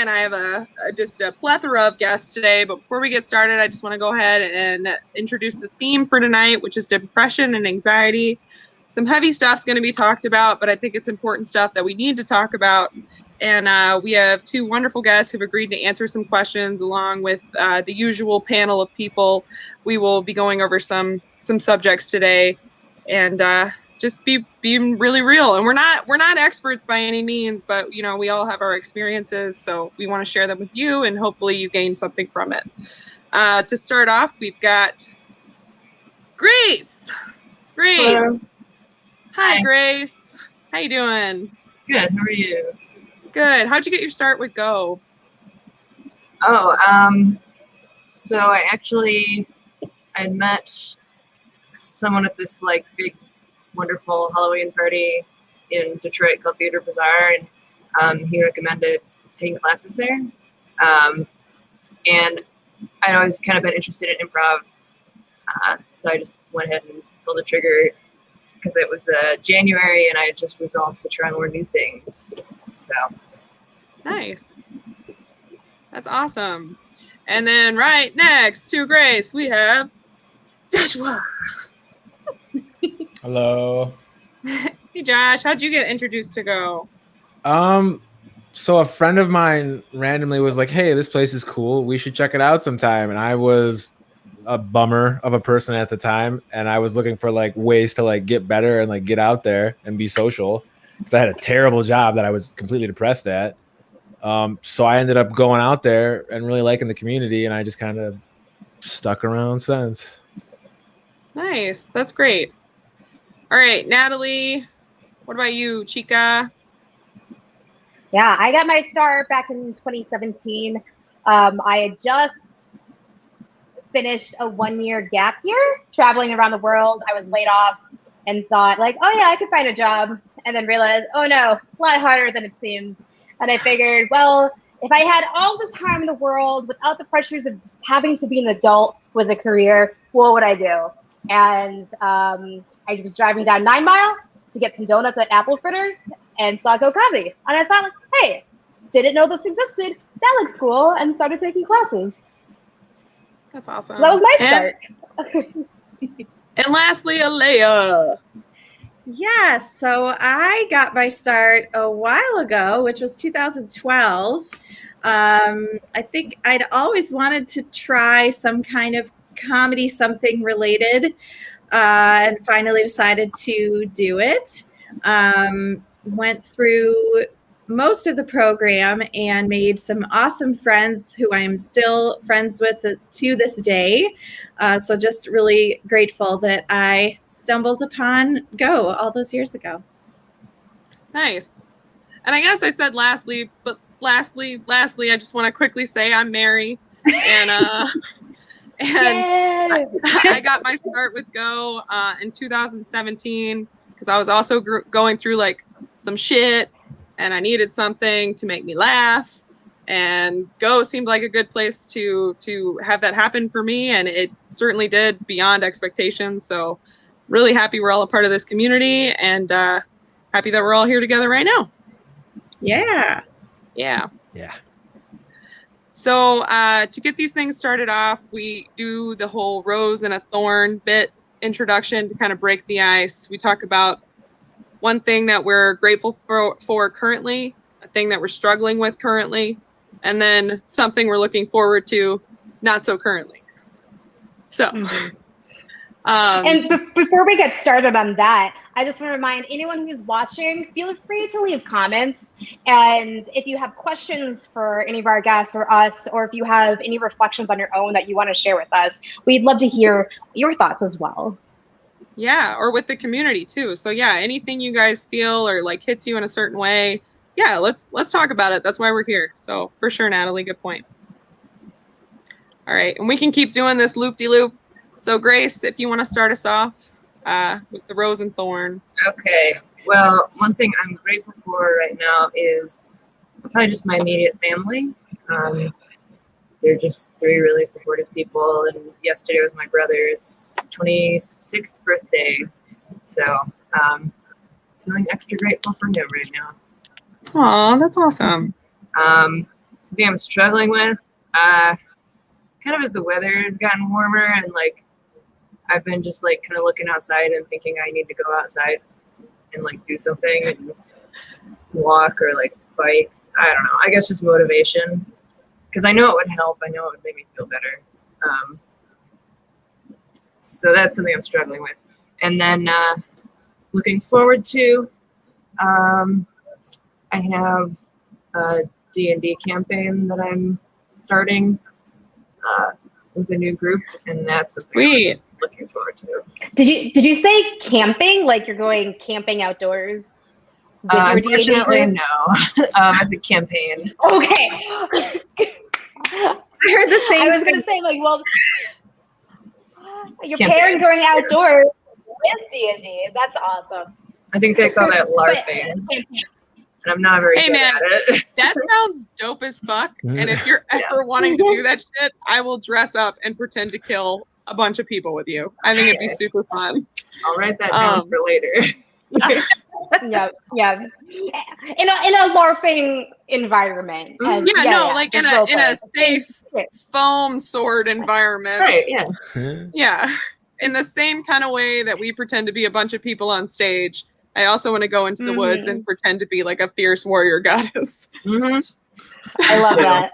and I have just a plethora of guests today. But before we get started, I just want to go ahead and introduce the theme for tonight, which is depression and anxiety. Some heavy stuff's going to be talked about, but I think it's important stuff that we need to talk about. And we have two wonderful guests who've agreed to answer some questions along with the usual panel of people. We will be going over some subjects today and just being really real. And we're not experts by any means, but you know, we all have our experiences, so we want to share them with you and hopefully you gain something from it. To start off, we've got Grace. Hello. Hi, Grace. How you doing? Good. How are you? Good. How'd you get your start with Go? So I had met someone at this like big, wonderful Halloween party in Detroit called Theater Bazaar, and he recommended taking classes there. And I'd always kind of been interested in improv, so I just went ahead and pulled the trigger because it was January and I had just resolved to try more new things. So nice. That's awesome. And then right next to Grace, we have Joshua. Hello. Hey Josh, how'd you get introduced to Go? So a friend of mine randomly was like, "Hey, this place is cool. We should check it out sometime." And I was a bummer of a person at the time, and I was looking for like ways to like get better and like get out there and be social because I had a terrible job that I was completely depressed at. So I ended up going out there and really liking the community, and I just kind of stuck around since. Nice. That's great. All right, Natalie, what about you, Chica? Yeah, I got my start back in 2017. I had just finished a 1-year gap year traveling around the world. I was laid off and thought like, oh yeah, I could find a job, and then realized, oh no, a lot harder than it seems. And I figured, well, if I had all the time in the world without the pressures of having to be an adult with a career, what would I do? And I was driving down 9 Mile to get some donuts at Apple Fritters and saw Go Comedy. And I thought, like, hey, didn't know this existed. That looks cool, and started taking classes. That's awesome. So that was my start. And lastly, Alea. Yeah, so I got my start a while ago, which was 2012. I think I'd always wanted to try some kind of comedy, something related, and finally decided to do it. Went through most of the program and made some awesome friends who I am still friends with to this day. So just really grateful that I stumbled upon Go all those years ago. Nice. And I guess I said lastly, but lastly, I just want to quickly say I'm Mary, and I got my start with Go in 2017 because I was also going through like some shit, and I needed something to make me laugh. And Go seemed like a good place to have that happen for me, and it certainly did beyond expectations. So really happy we're all a part of this community, and happy that we're all here together right now. Yeah. So to get these things started off, we do the whole rose and a thorn bit introduction to kind of break the ice. We talk about one thing that we're grateful for currently, a thing that we're struggling with currently, and then something we're looking forward to not so currently. So and before we get started on that, I just want to remind anyone who's watching, feel free to leave comments. And if you have questions for any of our guests or us, or if you have any reflections on your own that you want to share with us, we'd love to hear your thoughts as well. Yeah, or with the community too. So yeah, anything you guys feel or like hits you in a certain way, yeah, let's talk about it. That's why we're here. So for sure, Natalie, good point. All right, and we can keep doing this loop-de-loop. So Grace, if you want to start us off with the rose and thorn. Okay. Well, one thing I'm grateful for right now is probably just my immediate family. They're just 3 really supportive people, and yesterday was my brother's 26th birthday, so feeling extra grateful for him right now. Aw, that's awesome. something I'm struggling with, kind of as the weather has gotten warmer and like I've been just like kind of looking outside and thinking I need to go outside and like do something and walk or like bike. I don't know. I guess just motivation, because I know it would help. I know it would make me feel better. So that's something I'm struggling with. And then looking forward to, I have a D&D campaign that I'm starting with a new group, and that's something I'm looking forward to. Did you say camping? Like you're going camping outdoors? Unfortunately, no. As a campaign. Okay. I heard the same. I was gonna say, like, well, you're pairing going outdoors with D&D. That's awesome. I think they call that LARPing. And I'm not very good at it. That sounds dope as fuck. And if you're ever wanting to do that shit, I will dress up and pretend to kill a bunch of people with you. I think it'd be super fun. I'll write that down for later. yeah. In a LARPing environment. Like in a safe foam sword environment. Right, yeah. Yeah. In the same kind of way that we pretend to be a bunch of people on stage, I also want to go into the woods and pretend to be like a fierce warrior goddess. I love that.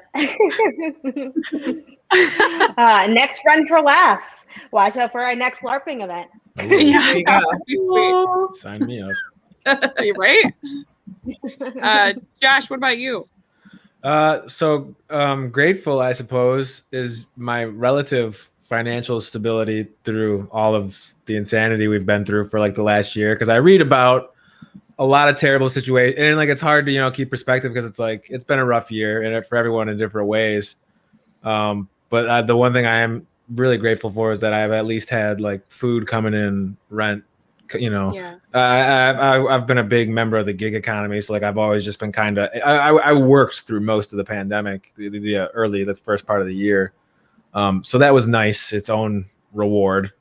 Next Run for Laughs. Watch out for our next LARPing event. Yeah, there you go. Sign me up. Right? Josh, what about you? So grateful, I suppose, is my relative financial stability through all of the insanity we've been through for like the last year. Because I read about a lot of terrible situations, and like it's hard to keep perspective because it's like it's been a rough year and for everyone in different ways. But the one thing I am really grateful for is that I've at least had like food coming in, rent. I've been a big member of the gig economy, so like I've always just been kind of I worked through most of the pandemic, the first part of the year. So that was nice, its own reward.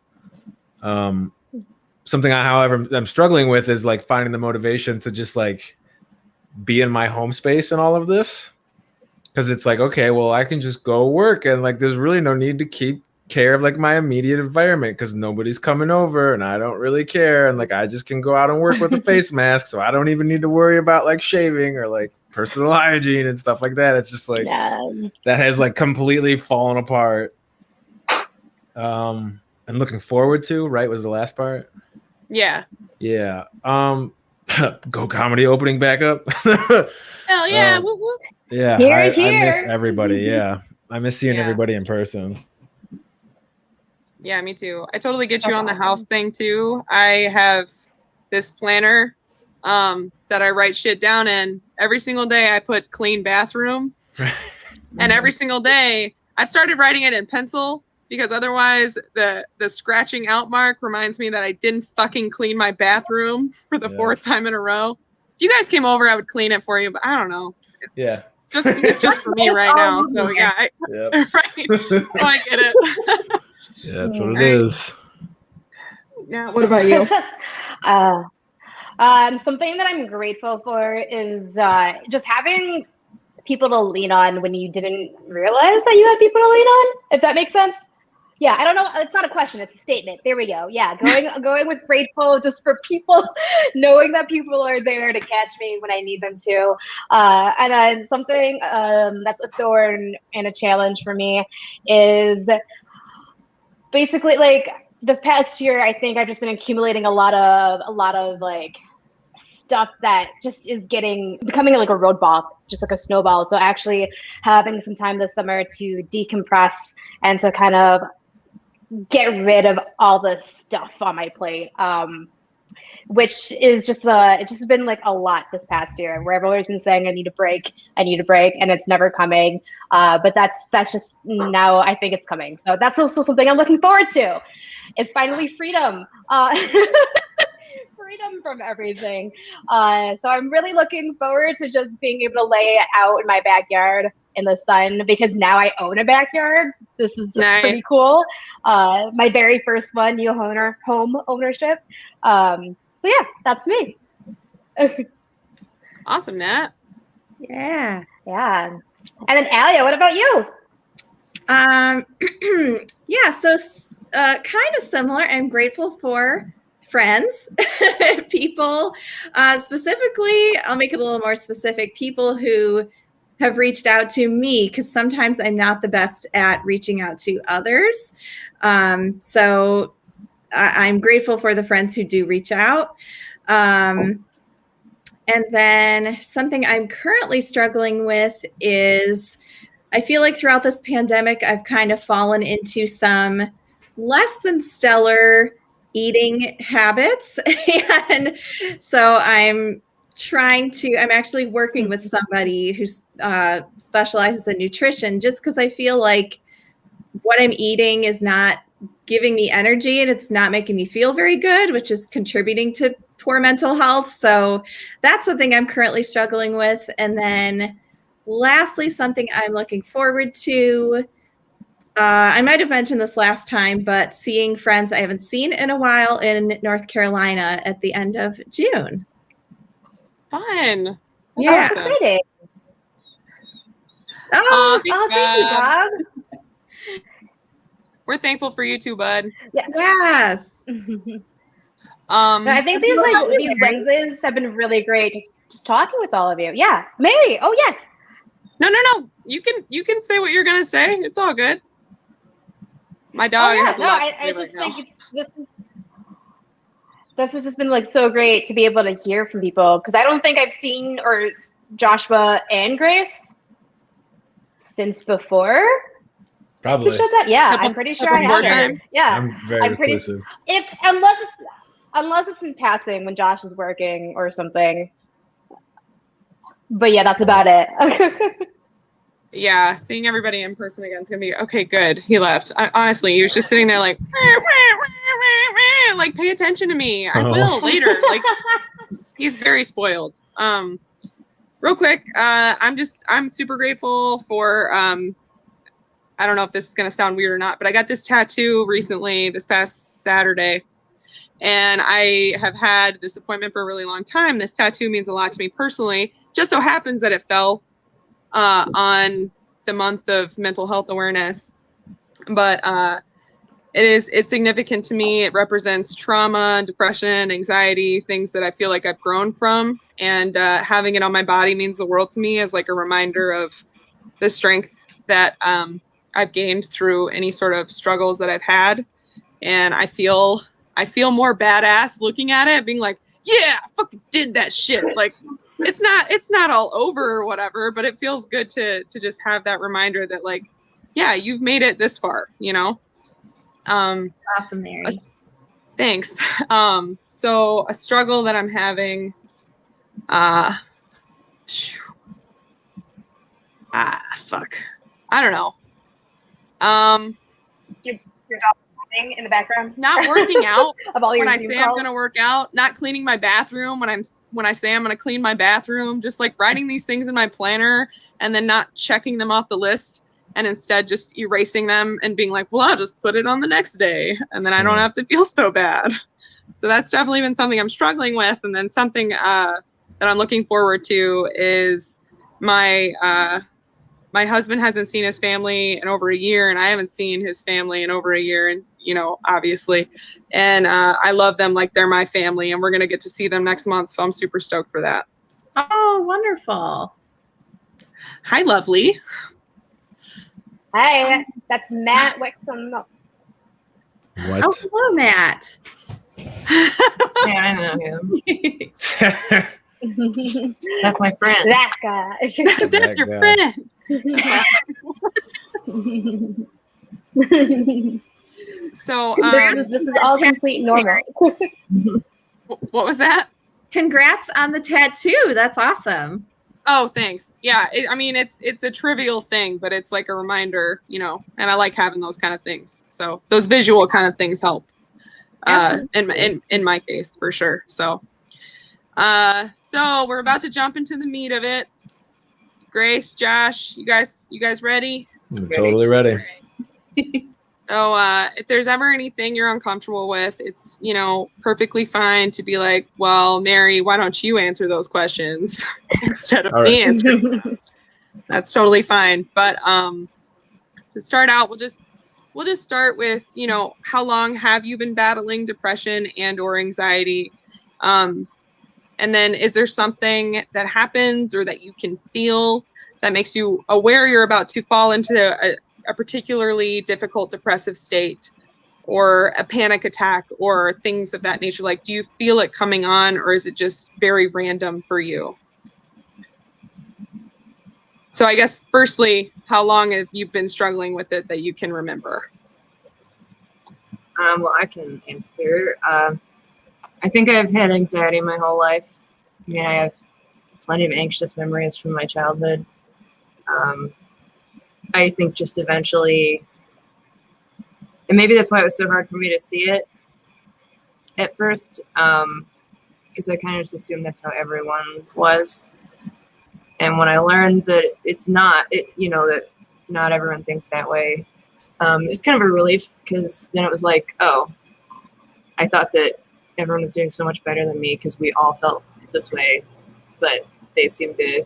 Something however I'm struggling with is like finding the motivation to just like be in my home space and all of this, because it's like, okay, well, I can just go work and like there's really no need to keep care of like my immediate environment because nobody's coming over and I don't really care, and like I just can go out and work with a face mask, so I don't even need to worry about like shaving or like personal hygiene and stuff like that. It's just like that has like completely fallen apart. And looking forward to, right, was the last part. Yeah. Go comedy opening back up. Hell yeah. Woo woo. Yeah, I miss everybody. Yeah, I miss seeing everybody in person. Yeah, me too. I totally get you on the house thing too. I have this planner that I write shit down in. Every single day I put clean bathroom. And every single day I've started writing it in pencil because otherwise the scratching out mark reminds me that I didn't fucking clean my bathroom for the fourth time in a row. If you guys came over, I would clean it for you, but I don't know. Yeah. It's just for me right now. So yeah, right. So I get it. Yeah, that's what it is. Yeah. What about you? Something that I'm grateful for is just having people to lean on when you didn't realize that you had people to lean on, if that makes sense. Yeah, I don't know. It's not a question. It's a statement. There we go. Yeah, going with grateful just for people, knowing that people are there to catch me when I need them to. And then something that's a thorn and a challenge for me is basically like this past year, I think I've just been accumulating a lot of like stuff that just is becoming like a roadblock, just like a snowball. So actually having some time this summer to decompress and to kind of get rid of all the stuff on my plate, which is just it's just been like a lot this past year, where everyone's been saying I need a break, and it's never coming. But that's just now I think it's coming. So that's also something I'm looking forward to. It's finally freedom. Freedom from everything. So I'm really looking forward to just being able to lay out in my backyard in the sun, because now I own a backyard. This is pretty cool. My very first one, new home ownership. So yeah, that's me. Awesome, Nat. Yeah. And then Alia, what about you? Yeah, so kind of similar. I'm grateful for friends, people, specifically, I'll make it a little more specific, people who have reached out to me, because sometimes I'm not the best at reaching out to others. So I'm grateful for the friends who do reach out. And then something I'm currently struggling with is I feel like throughout this pandemic, I've kind of fallen into some less than stellar eating habits. And so I'm actually working with somebody who specializes in nutrition, just because I feel like what I'm eating is not giving me energy and it's not making me feel very good, which is contributing to poor mental health. So that's something I'm currently struggling with. And then lastly, something I'm looking forward to, I might have mentioned this last time, but seeing friends I haven't seen in a while in North Carolina at the end of June. Fun. Yeah. Awesome. Exciting. Oh, Thank you, Bob. We're thankful for you too, bud. Yeah. Yes. No, I think these Wednesdays have been really great. Just talking with all of you. Yeah, Mary. Oh yes. No. You can say what you're gonna say. It's all good. My dog has a lot to say I just right think this has just been like so great to be able to hear from people, because I don't think I've seen Joshua and Grace since before Probably. the shutdown. Yeah, I'm pretty sure I more have. times. Yeah, I'm very reclusive. Unless it's in passing when Josh is working or something. But yeah, that's about it. Yeah, seeing everybody in person again is gonna be okay. Good. He left. Honestly, he was just sitting there like pay attention to me. I will later. Like, he's very spoiled. Real quick, I'm super grateful for I don't know if this is gonna sound weird or not, but I got this tattoo recently, this past Saturday. And I have had this appointment for a really long time. This tattoo means a lot to me personally. Just so happens that it fell on the month of mental health awareness. But it's significant to me. It represents trauma, depression, anxiety, things that I feel like I've grown from. And having it on my body means the world to me, as like a reminder of the strength that I've gained through any sort of struggles that I've had. And I feel more badass looking at it, being like, yeah, I fucking did that shit. Like, it's not all over or whatever, but it feels good to just have that reminder that, like, yeah, you've made it this far, you know? Awesome, Mary. Thanks. So a struggle that I'm having, fuck. I don't know. Your dog in the background. Not working out of all your when I Zoom say calls. I'm gonna work out, not cleaning my bathroom when I say I'm gonna clean my bathroom, just like writing these things in my planner and then not checking them off the list and instead just erasing them and being like, well, I'll just put it on the next day and then I don't have to feel so bad. So that's definitely been something I'm struggling with. And then something that I'm looking forward to is my husband hasn't seen his family in over a year, and I haven't seen his family in over a year, and obviously, and I love them like they're my family, and we're gonna get to see them next month, so I'm super stoked for that. Oh, wonderful. Hi, lovely. Hi, that's Matt Wixom. What? Oh, hello, Matt. Yeah, I know him. That's my friend. That guy. That's your friend. So this is all complete normal. What was that? Congrats on the tattoo. That's awesome. Oh, thanks. Yeah, it's a trivial thing, but it's like a reminder, and I like having those kind of things. So those visual kind of things help. In my case, for sure. So we're about to jump into the meat of it. Grace, Josh, you guys ready? I'm totally ready. So if there's ever anything you're uncomfortable with, it's, perfectly fine to be like, well, Mary, why don't you answer those questions instead of me answering them? That's totally fine. But to start out, we'll just start with, how long have you been battling depression and or anxiety? And then is there something that happens or that you can feel that makes you aware you're about to fall into a particularly difficult depressive state or a panic attack or things of that nature? Like, do you feel it coming on, or is it just very random for you? So I guess firstly, how long have you been struggling with it that you can remember? Well, I can answer. I think I've had anxiety my whole life. I mean, I have plenty of anxious memories from my childhood. I think just eventually, and maybe that's why it was so hard for me to see it at first, because I kind of just assumed that's how everyone was. And when I learned that it's not, that not everyone thinks that way, it's kind of a relief, because then it was like, oh, I thought that everyone was doing so much better than me because we all felt this way, but they seem to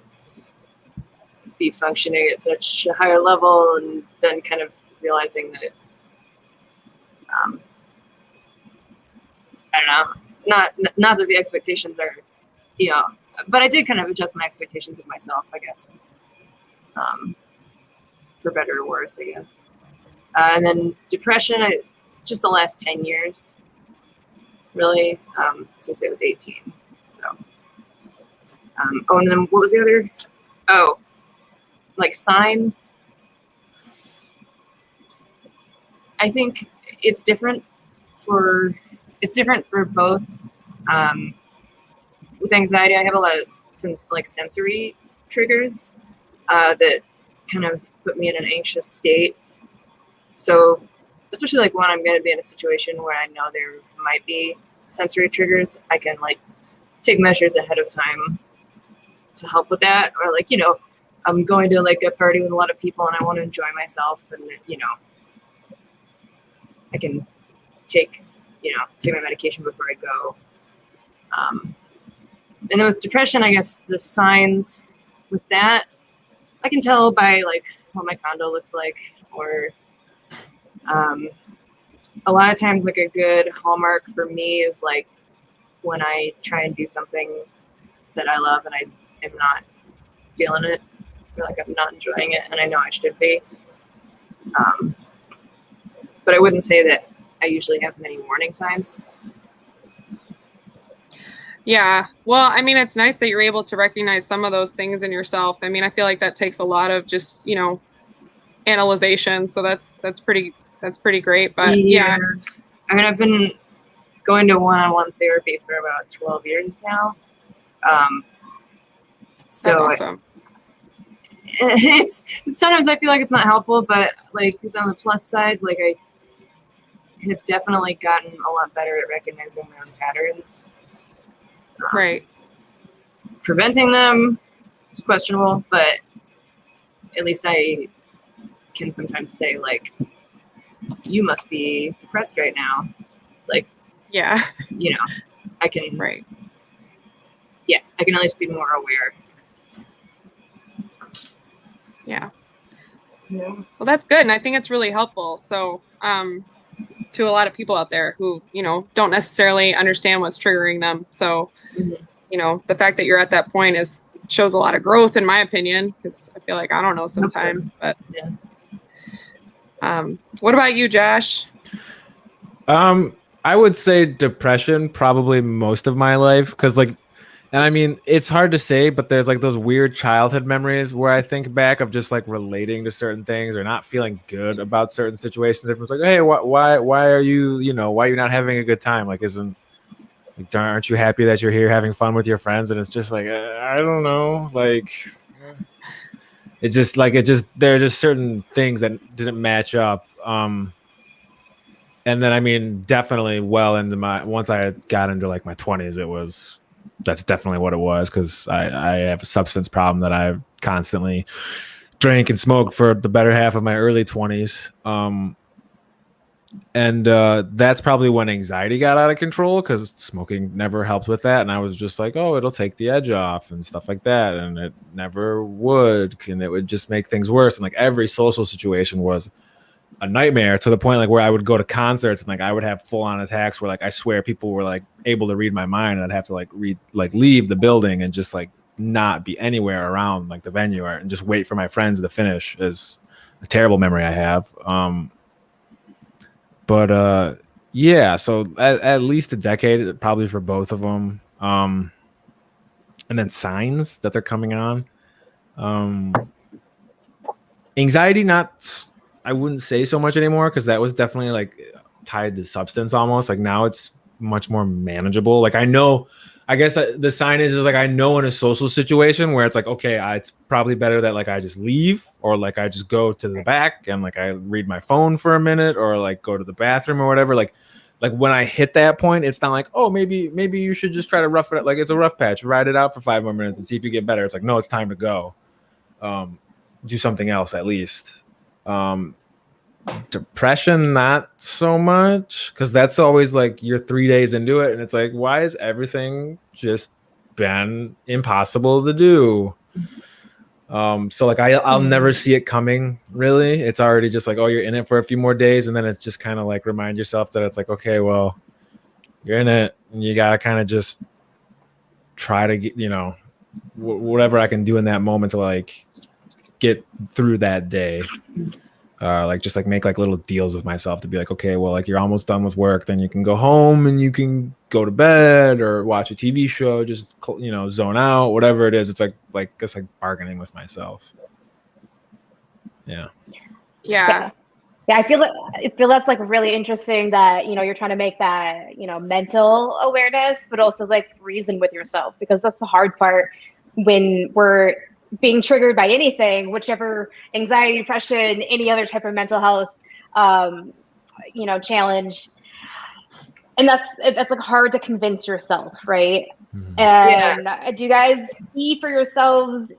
be functioning at such a higher level, and then kind of realizing that, I don't know, not that the expectations are, but I did kind of adjust my expectations of myself, I guess, for better or worse, I guess. And then depression, just the last 10 years, really, since I was 18. So, and then what was the other? Oh, like signs. I think it's different for both. With anxiety, I have a lot of sensory triggers that kind of put me in an anxious state. So, especially when I'm going to be in a situation where I know there might be sensory triggers, I can take measures ahead of time to help with that. Or I'm going to a party with a lot of people and I want to enjoy myself, and I can take my medication before I go. And then with depression, I guess the signs with that, I can tell by what my condo looks like, or a lot of times a good hallmark for me is when I try and do something that I love and I am not feeling it, or I'm not enjoying it, and I know I should be. But I wouldn't say that I usually have many warning signs. Yeah. Well, I mean, it's nice that you're able to recognize some of those things in yourself. I mean, I feel like that takes a lot of just, analyzation. So that's pretty great. But yeah. I mean, I've been going to one-on-one therapy for about 12 years now. So that's awesome. It's sometimes I feel like it's not helpful, but on the plus side, I have definitely gotten a lot better at recognizing my own patterns. Right. Preventing them is questionable, but at least I can sometimes say you must be depressed right now. Yeah. I can. Right. Yeah, I can at least be more aware. Yeah. Yeah. Well, that's good. And I think it's really helpful. So, to a lot of people out there who, don't necessarily understand what's triggering them. So, the fact that you're at that point shows a lot of growth, in my opinion, because I feel like I don't know sometimes, but yeah. What about you, Josh? I would say depression probably most of my life, because and I mean, it's hard to say, but there's those weird childhood memories where I think back of just relating to certain things or not feeling good about certain situations. Everyone's like, hey, why are you, why are you not having a good time? Aren't you happy that you're here having fun with your friends? And it's just I don't know. There are just certain things that didn't match up. And then, I mean, definitely once I got into my 20s, that's definitely what it was, because I have a substance problem that I constantly drank and smoked for the better half of my early 20s. And that's probably when anxiety got out of control, because smoking never helped with that. And I was just like, oh, it'll take the edge off and stuff like that. And it never would. And it would just make things worse. And like every social situation was a nightmare, to the point like where I would go to concerts and like I would have full on attacks where like I swear people were like able to read my mind, and I'd have to like leave the building and just like not be anywhere around like the venue, and just wait for my friends to finish. Is a terrible memory I have. But yeah, so at least a decade probably for both of them. And then signs that they're coming on. Anxiety, I wouldn't say so much anymore, because that was definitely like tied to substance almost. Like now it's much more manageable. Like I guess the sign is like I know in a social situation where it's like, okay, it's probably better that like I just leave, or like I just go to the back and like I read my phone for a minute, or like go to the bathroom or whatever. Like when I hit that point, it's not like, oh, maybe you should just try to rough it up. Like it's a rough patch, ride it out for 5 more minutes and see if you get better. It's like, no, it's time to go. Do something else at least. Depression, not so much, because that's always like you're 3 days into it and it's like, why has everything just been impossible to do? So like I'll never see it coming, really. It's already just like, oh, you're in it for a few more days, and then it's just kind of like remind yourself that it's like, okay, well, you're in it and you gotta kind of just try to get, whatever I can do in that moment to like get through that day. Like just like make like little deals with myself to be like, okay, well, like you're almost done with work, then you can go home and you can go to bed or watch a TV show, just zone out, whatever it is. It's like it's like bargaining with myself. Yeah. I feel that's like really interesting that you're trying to make that mental awareness, but also like reason with yourself, because that's the hard part when we're being triggered by anything, whichever anxiety, depression, any other type of mental health, challenge. And that's like hard to convince yourself, right? Mm-hmm. And do you guys see for yourselves,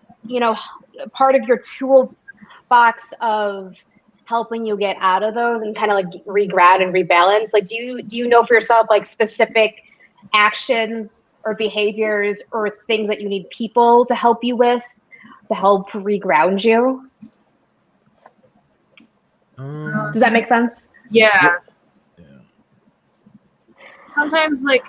part of your toolbox of helping you get out of those and kind of like reground and rebalance? Like, do you know for yourself like specific actions or behaviors or things that you need people to help you with, to help reground you? Does that make sense? Yeah. Sometimes, like,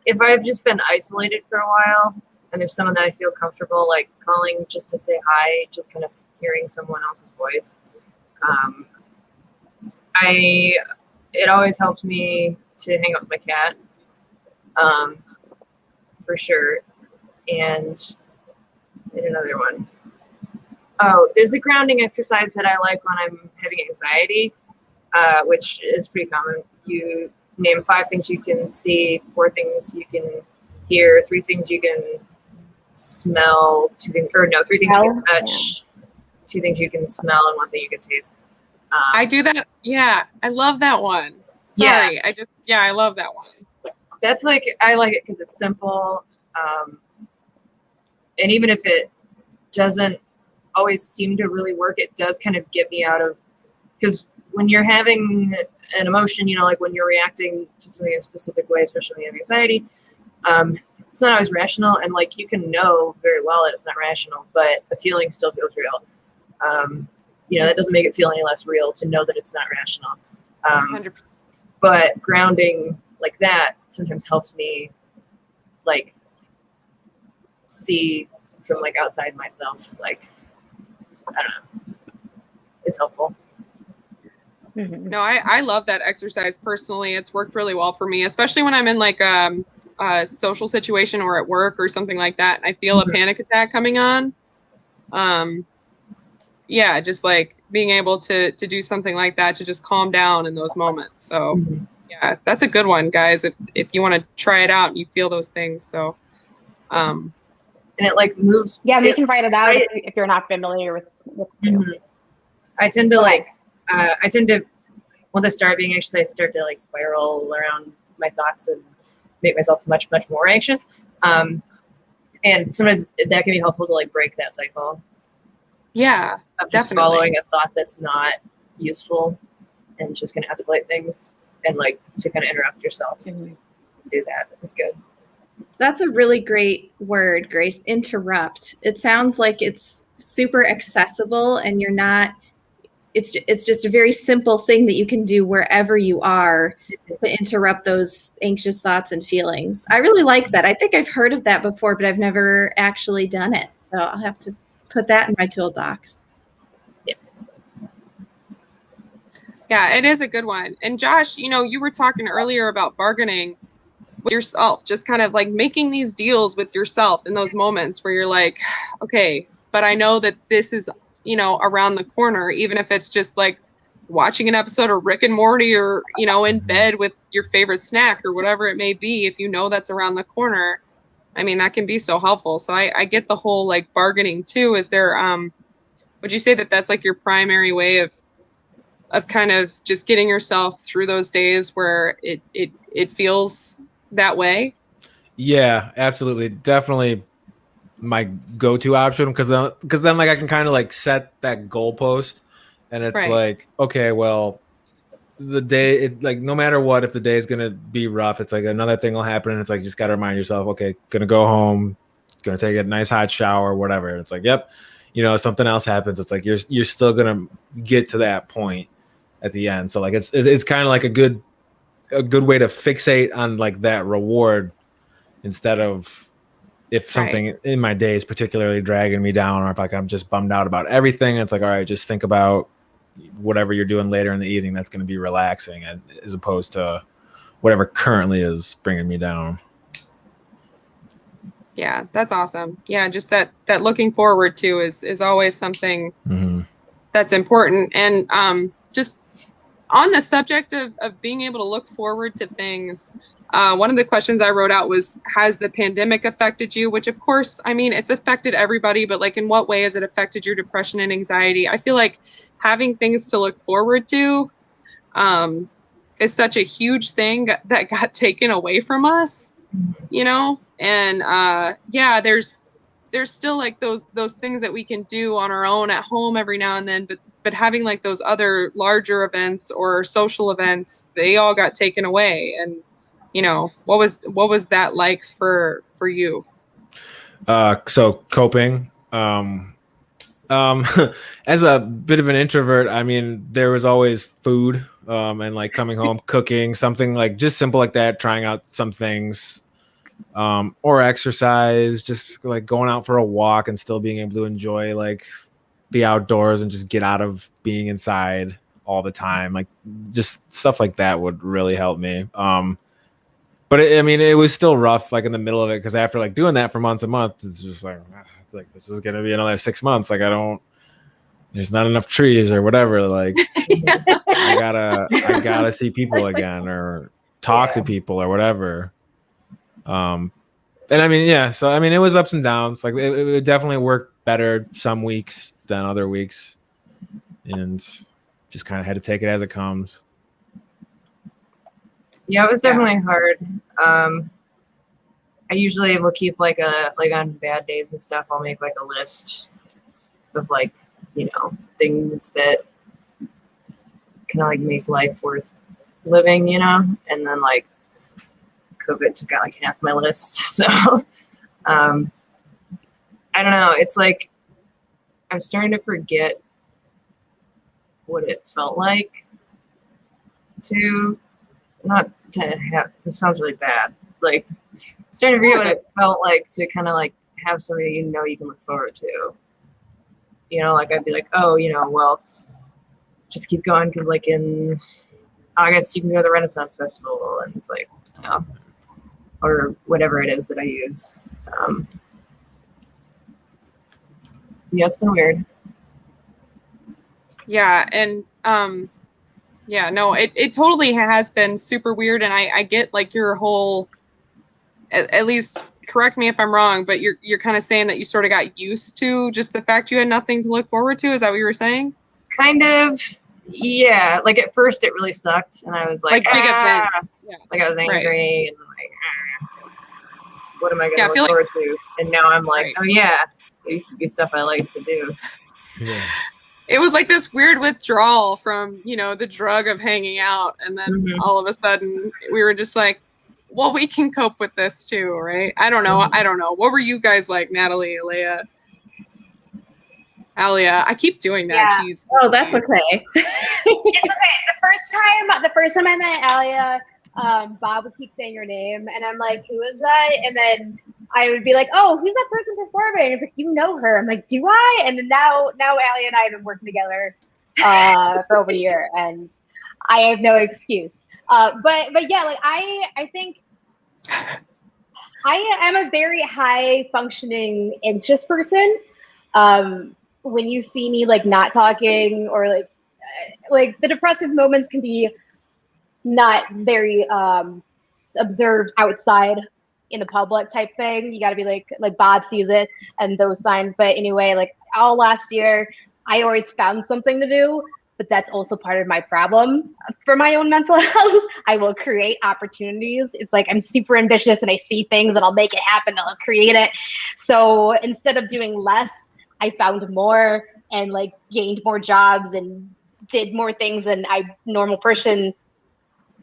if I've just been isolated for a while and there's someone that I feel comfortable like calling just to say hi, just kind of hearing someone else's voice, it always helps me to hang out with my cat, for sure. And another one. Oh, there's a grounding exercise that I like when I'm having anxiety, which is pretty common. You name 5 things you can see, 4 things you can hear, 3 things you can smell, 3 things you can touch, 2 things you can smell, and 1 thing you can taste. I do that. Yeah, I love that one. Sorry, I love that one. That's like, I like it because it's simple. And even if it doesn't always seem to really work, it does kind of get me out of, because when you're having an emotion, like when you're reacting to something in a specific way, especially when you have anxiety, it's not always rational. And like, you can know very well that it's not rational, but the feeling still feels real. That doesn't make it feel any less real to know that it's not rational. 100%. But grounding like that sometimes helps me like see from like outside myself. Like, I don't know. It's helpful. Mm-hmm. No, I love that exercise personally. It's worked really well for me, especially when I'm in like a social situation or at work or something like that. I feel a panic attack coming on. Just like being able to do something like that to just calm down in those moments. So yeah, that's a good one, guys. If you want to try it out, you feel those things. So, and it like moves. Yeah, we can write it out if you're not familiar with it. I tend to, once I start being anxious, I start to like spiral around my thoughts and make myself much, much more anxious. And sometimes that can be helpful to like break that cycle. Yeah, of just following a thought that's not useful. and just going to escalate things and like to kind of interrupt yourself. Mhm. Do that. It's good. That's a really great word, Grace. Interrupt. It sounds like it's super accessible, and you're not. It's just a very simple thing that you can do wherever you are to interrupt those anxious thoughts and feelings. I really like that. I think I've heard of that before, but I've never actually done it. So I'll have to put that in my toolbox. Yeah, it is a good one. And Josh, you were talking earlier about bargaining with yourself, just kind of like making these deals with yourself in those moments where you're like, okay, but I know that this is, around the corner, even if it's just like watching an episode of Rick and Morty or, in bed with your favorite snack or whatever it may be. If you know that's around the corner, I mean, that can be so helpful. So I get the whole like bargaining too. Is there, would you say that that's like your primary way of kind of just getting yourself through those days where it feels that way? Yeah, absolutely. Definitely my go-to option, because then like I can kind of like set that goalpost, and it's Right. like, okay, well, the day, it like, no matter what, if the day is gonna be rough, it's like another thing will happen, and it's like, just gotta remind yourself, okay, gonna go home, gonna take a nice hot shower, whatever. It's like, yep, something else happens, it's like you're still gonna get to that point at the end. So like it's kind of like a good way to fixate on like that reward, instead of if something in my day is particularly dragging me down, or if like I'm just bummed out about everything. It's like, all right, just think about whatever you're doing later in the evening that's going to be relaxing, as opposed to whatever currently is bringing me down. Yeah, that's awesome. Yeah, just that looking forward to is always something that's important. And just on the subject of being able to look forward to things, one of the questions I wrote out was, has the pandemic affected you? Which, of course, I mean, it's affected everybody, but like, in what way has it affected your depression and anxiety? I feel like having things to look forward to is such a huge thing that got taken away from us, and yeah, there's still like those things that we can do on our own at home every now and then, but having like those other larger events or social events, they all got taken away. And what was that like for you? So coping, as a bit of an introvert, I mean, there was always food, and like coming home, cooking something like just simple like that, trying out some things, or exercise, just like going out for a walk and still being able to enjoy like the outdoors and just get out of being inside all the time. Like just stuff like that would really help me. But I mean, it was still rough, like in the middle of it, because after like doing that for months and months, it's just like, this is gonna be another 6 months. Like there's not enough trees or whatever. Like I gotta see people again, or talk to people or whatever. And I mean, yeah. So I mean, it was ups and downs. Like it definitely worked better some weeks than other weeks, and just kind of had to take it as it comes. Yeah, it was definitely hard. I usually will keep like on bad days and stuff, I'll make like a list of like, things that kind of like make life worth living, and then like COVID took out like half my list. So I don't know. It's like I'm starting to forget what it felt like to not to have, this sounds really bad, like starting to forget what it felt like to kind of like have something you can look forward to. Like I'd be like, oh, well, just keep going, because like in August you can go to the Renaissance Festival, and it's like, or whatever it is that I use. Yeah, it's been weird. Yeah, and yeah, no, it totally has been super weird, and I get like your whole, at least correct me if I'm wrong, but you're kind of saying that you sort of got used to just the fact you had nothing to look forward to. Is that what you were saying? Kind of, yeah. Like at first it really sucked, and I was like big event. Yeah. Like I was angry, and like, what am I going to look forward to? And now I'm like, oh yeah, there used to be stuff I liked to do. Yeah. it was like this weird withdrawal from, the drug of hanging out. And then all of a sudden we were just like, well, we can cope with this too, right? I don't know. What were you guys like, Natalie, Alia? I keep doing that. Yeah. Jeez. Oh, that's okay. It's okay. The first time I met Alia, Bob would keep saying your name, and I'm like, who is that? And then I would be like, oh, who's that person performing? It's like, you know her. I'm like, do I? And then now Alia and I have been working together for over a year, and I have no excuse. But yeah, like I think I am a very high functioning anxious person. When you see me like not talking or like the depressive moments can be not very observed outside in the public type thing. You got to be like Bob sees it and those signs. But anyway, like all last year, I always found something to do, but that's also part of my problem for my own mental health. I will create opportunities. It's like I'm super ambitious and I see things and I'll make it happen and I'll create it. So instead of doing less, I found more and like gained more jobs and did more things than a normal person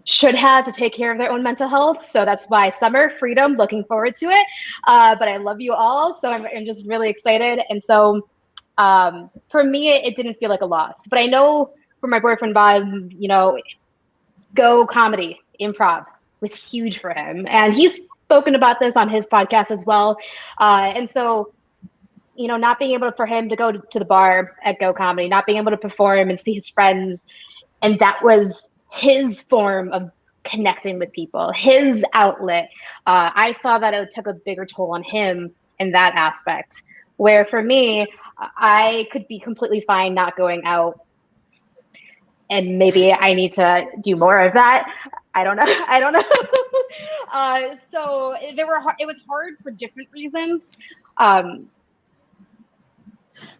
should have to take care of their own mental health. So that's why summer freedom, looking forward to it. But I love you all. So I'm just really excited. And so for me, it didn't feel like a loss, but I know for my boyfriend, Bob, Go comedy, improv was huge for him. And he's spoken about this on his podcast as well. And so, not being able for him to go to the bar at Go Comedy, not being able to perform and see his friends. And that was his form of connecting with people, his outlet. I saw that it took a bigger toll on him in that aspect, where for me, I could be completely fine not going out. And maybe I need to do more of that. I don't know. So it was hard for different reasons.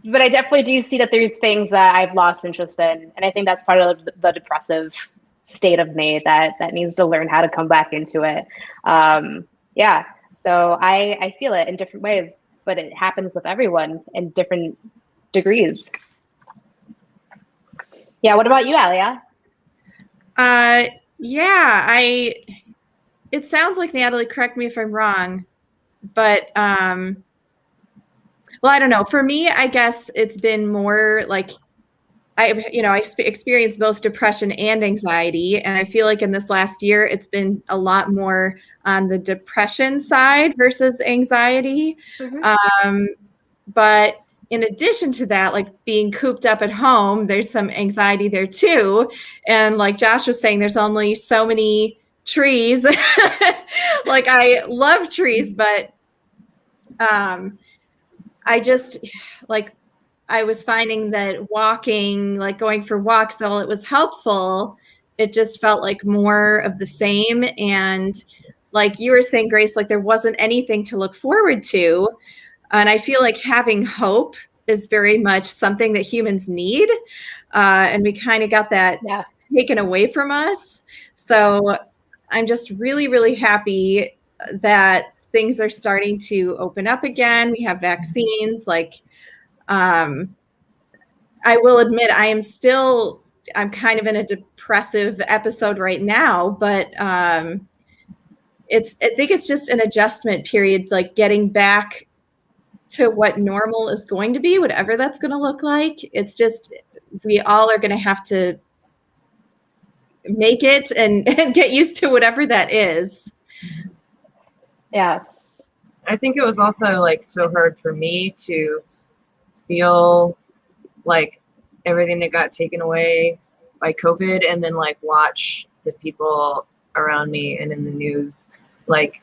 But I definitely do see that there's things that I've lost interest in. And I think that's part of the depressive state of me that needs to learn how to come back into it. Yeah. So I feel it in different ways, but it happens with everyone in different degrees. Yeah. What about you, Alia? Yeah, it sounds like, Natalie, correct me if I'm wrong, but well, I don't know. For me, I guess it's been more like I experienced both depression and anxiety. And I feel like in this last year, it's been a lot more on the depression side versus anxiety. Mm-hmm. But in addition to that, like being cooped up at home, there's some anxiety there too. And like Josh was saying, there's only so many trees. Like I love trees, but I just I was finding that walking, like going for walks, while it was helpful, it just felt like more of the same. And like you were saying, Grace, like there wasn't anything to look forward to. And I feel like having hope is very much something that humans need. And we kind of got that taken away from us. So I'm just really, really happy that things are starting to open up again. We have vaccines. I will admit I'm kind of in a depressive episode right now, but I think it's just an adjustment period, like getting back to what normal is going to be, whatever that's going to look like. It's just, we all are going to have to make it and get used to whatever that is. Yeah. I think it was also like so hard for me to feel like everything that got taken away by COVID and then like watch the people around me and in the news like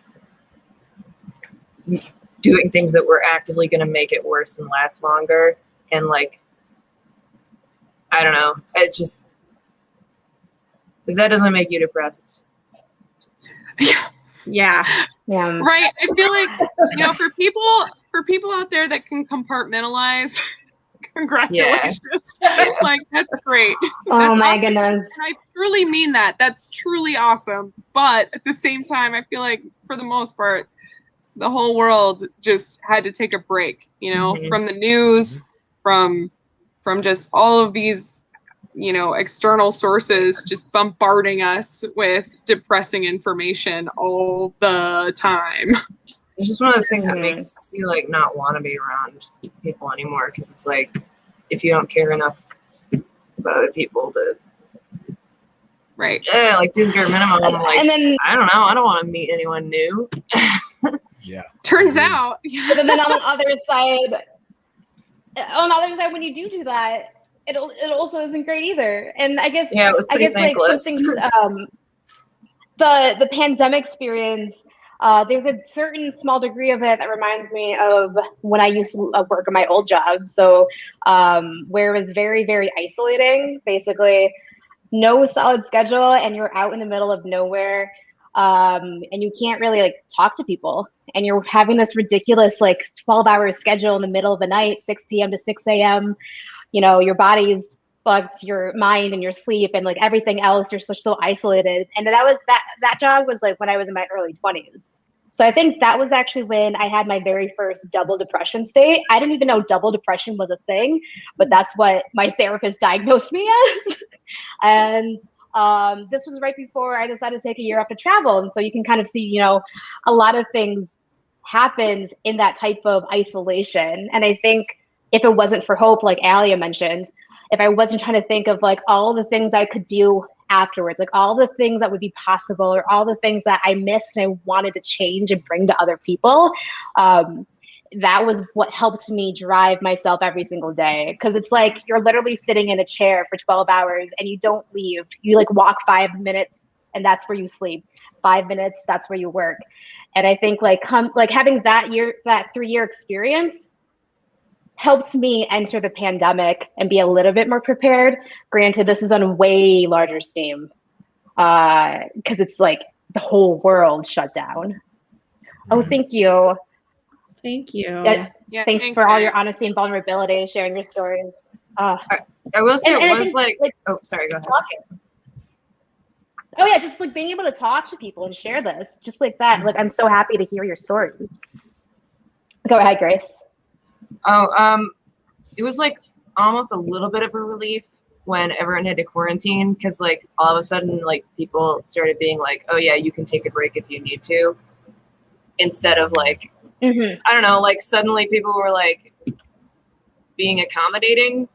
doing things that were actively going to make it worse and last longer. And like, I don't know, it just, if that doesn't make you depressed. Yeah. Right. I feel like, for people out there that can compartmentalize, congratulations. Yeah. Like, that's great. Oh, my awesome. goodness. And I truly mean that. That's truly awesome. But at the same time, I feel like for the most part, the whole world just had to take a break, from the news, from from just all of these, you know, external sources just bombarding us with depressing information all the time. It's just one of those things that makes you like not want to be around people anymore, because it's like if you don't care enough about other people to Right. like do the bare minimum, like, and then I don't know, I don't want to meet anyone new. Yeah. Turns out, but then on the other side, when you do that, it also isn't great either. And I guess Yeah, it was pretty thankless. Like some things, the pandemic experience, there's a certain small degree of it that reminds me of when I used to work at my old job. So where it was very, very isolating, basically no solid schedule, and you're out in the middle of nowhere, and you can't really like talk to people, and you're having this ridiculous like 12-hour schedule in the middle of the night, 6 p.m. to 6 a.m. You know, your body's bugged, your mind and your sleep and like everything else, you're so isolated. And that job was like when I was in my early 20s. So I think that was actually when I had my very first double depression state. I didn't even know double depression was a thing, but that's what my therapist diagnosed me as. And this was right before I decided to take a year off to travel. And so you can kind of see, you know, a lot of things happened in that type of isolation. And I think if it wasn't for hope, like Alia mentioned, if I wasn't trying to think of like all the things I could do afterwards, like all the things that would be possible or all the things that I missed and I wanted to change and bring to other people, that was what helped me drive myself every single day. Because it's like you're literally sitting in a chair for 12 hours and you don't leave. You like walk 5 minutes and that's where you sleep. 5 minutes, that's where you work. And I think like having that 3-year experience helped me enter the pandemic and be a little bit more prepared. Granted, this is on a way larger scheme because it's like the whole world shut down. Oh, thank you. Thank you. Yeah, thanks for all your honesty and vulnerability, sharing your stories. I will say and it I was think, like, oh, sorry, go ahead. Oh yeah, just like being able to talk to people and share this, just like that. Like, I'm so happy to hear your stories. Go ahead, Grace. Oh, it was like almost a little bit of a relief when everyone had to quarantine, because like all of a sudden like people started being like, oh yeah, you can take a break if you need to, instead of like, I don't know, like suddenly people were like being accommodating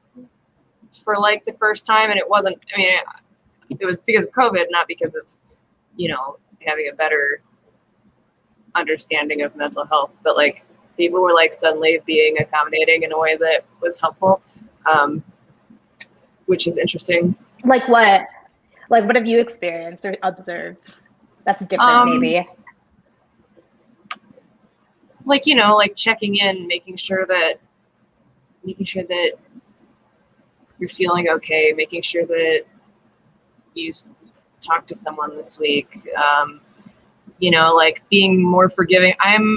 for like the first time. And it wasn't, I mean, it was because of COVID, not because of, you know, having a better understanding of mental health, but like people were like suddenly being accommodating in a way that was helpful, which is interesting. Like what? Like what have you experienced or observed that's different maybe? Like, you know, like checking in, making sure that you're feeling okay, making sure that you talked to someone this week, you know, like being more forgiving. I'm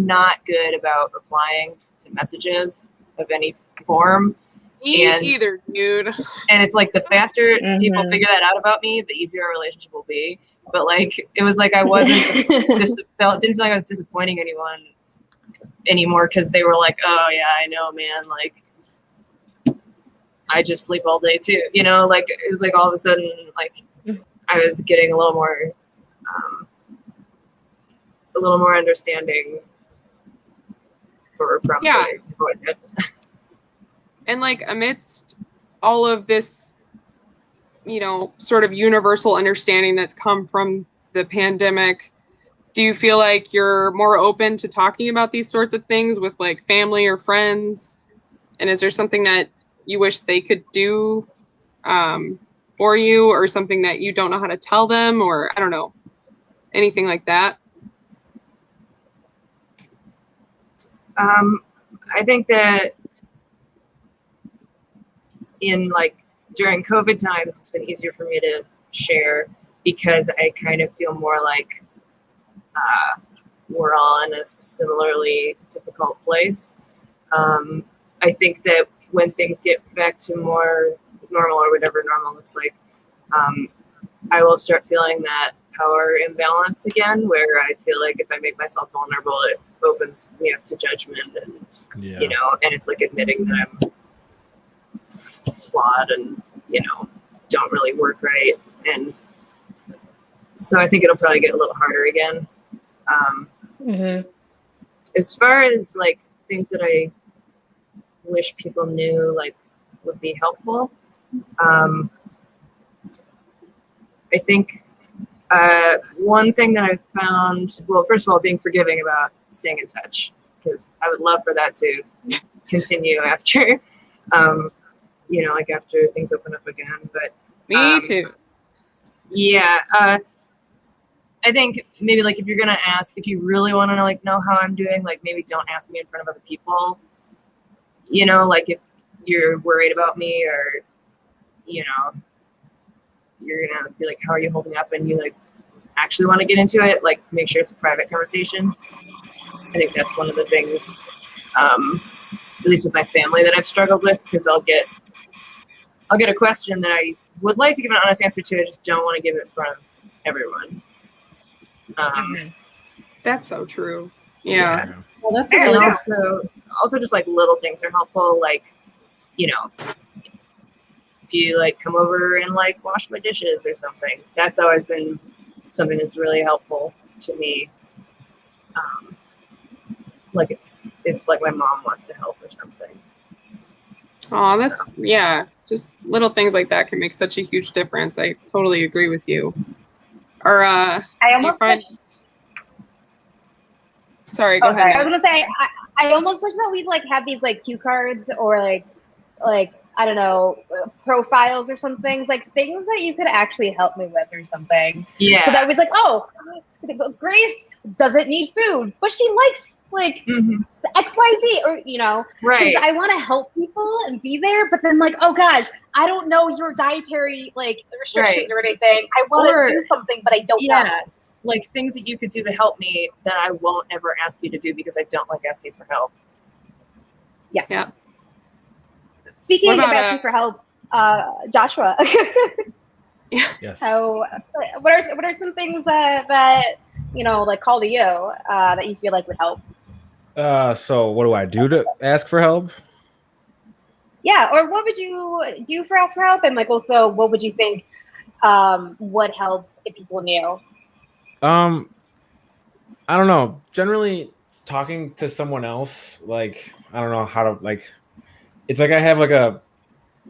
not good about replying to messages of any form. Either, dude. And it's like the faster people figure that out about me, the easier our relationship will be. But like, it was like I didn't feel like I was disappointing anyone anymore, because they were like, oh yeah, I know, man, like I just sleep all day too, you know. Like it was like all of a sudden like I was getting a little more understanding from voice. And like amidst all of this, you know, sort of universal understanding that's come from the pandemic, do you feel like you're more open to talking about these sorts of things with like family or friends? And is there something that you wish they could do for you, or something that you don't know how to tell them, or I don't know, anything like that? I think that in like during COVID times, it's been easier for me to share, because I kind of feel more like we're all in a similarly difficult place. I think that when things get back to more normal, or whatever normal looks like, I will start feeling that power imbalance again, where I feel like if I make myself vulnerable, opens me up to judgment, and you know, and it's like admitting that I'm flawed and, you know, don't really work right. And so I think it'll probably get a little harder again. As far as like things that I wish people knew, like, would be helpful, I think one thing that I've found, well, first of all, being forgiving about staying in touch, because I would love for that to continue after, you know, like after things open up again. But Me too. Yeah, I think maybe like if you're gonna ask, if you really want to know how I'm doing, like maybe don't ask me in front of other people. You know, like if you're worried about me, or you know, you're gonna be like, how are you holding up, and you like actually want to get into it, like make sure it's a private conversation. I think that's one of the things, at least with my family, that I've struggled with, because I'll get a question that I would like to give an honest answer to. I just don't want to give it in front of everyone. That's so true. Yeah. Well, that's And really also just like little things are helpful. Like, you know, if you like come over and like wash my dishes or something, that's always been something that's really helpful to me. Like if like my mom wants to help or something. Oh, that's, yeah. Just little things like that can make such a huge difference. I totally agree with you. Or I almost wish. Sorry, go ahead. Sorry. I was gonna say I almost wish that we'd like have these like cue cards, or like I don't know, profiles or some things, like things that you could actually help me with or something. Yeah. So that was like, oh, Grace doesn't need food, but she likes like the XYZ, or you know, right. I want to help people and be there, but then like, oh gosh, I don't know your dietary like restrictions or anything. I want to do something, but I don't know. Like things that you could do to help me that I won't ever ask you to do because I don't like asking for help. Yeah. Speaking of asking for help, Joshua. Yes. So, what are some things that you know, like call to you that you feel like would help? So what do I do to ask for help? Yeah, or what would you do for ask for help, and like also what would you think would help if people knew? I don't know. Generally, talking to someone else, like I don't know how to like. It's like I have like a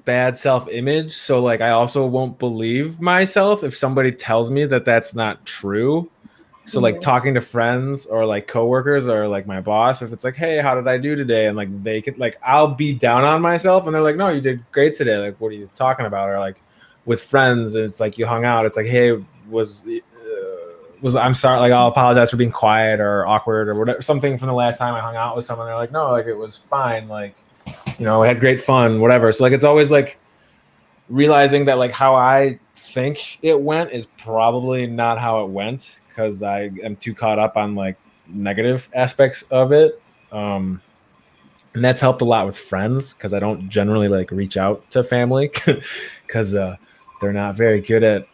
bad self-image, so like I also won't believe myself if somebody tells me that that's not true. So like talking to friends or like coworkers or like my boss, if it's like, hey, how did I do today? And like they could like, I'll be down on myself and they're like, no, you did great today. Like, what are you talking about? Or like with friends, it's like you hung out. It's like, hey, was I'm sorry. Like, I'll apologize for being quiet or awkward or whatever. Something from the last time I hung out with someone. They're like, no, like it was fine. Like, you know, we had great fun, whatever. So like, it's always like realizing that like how I think it went is probably not how it went, because I am too caught up on like negative aspects of it. And that's helped a lot with friends, because I don't generally like reach out to family because they're not very good at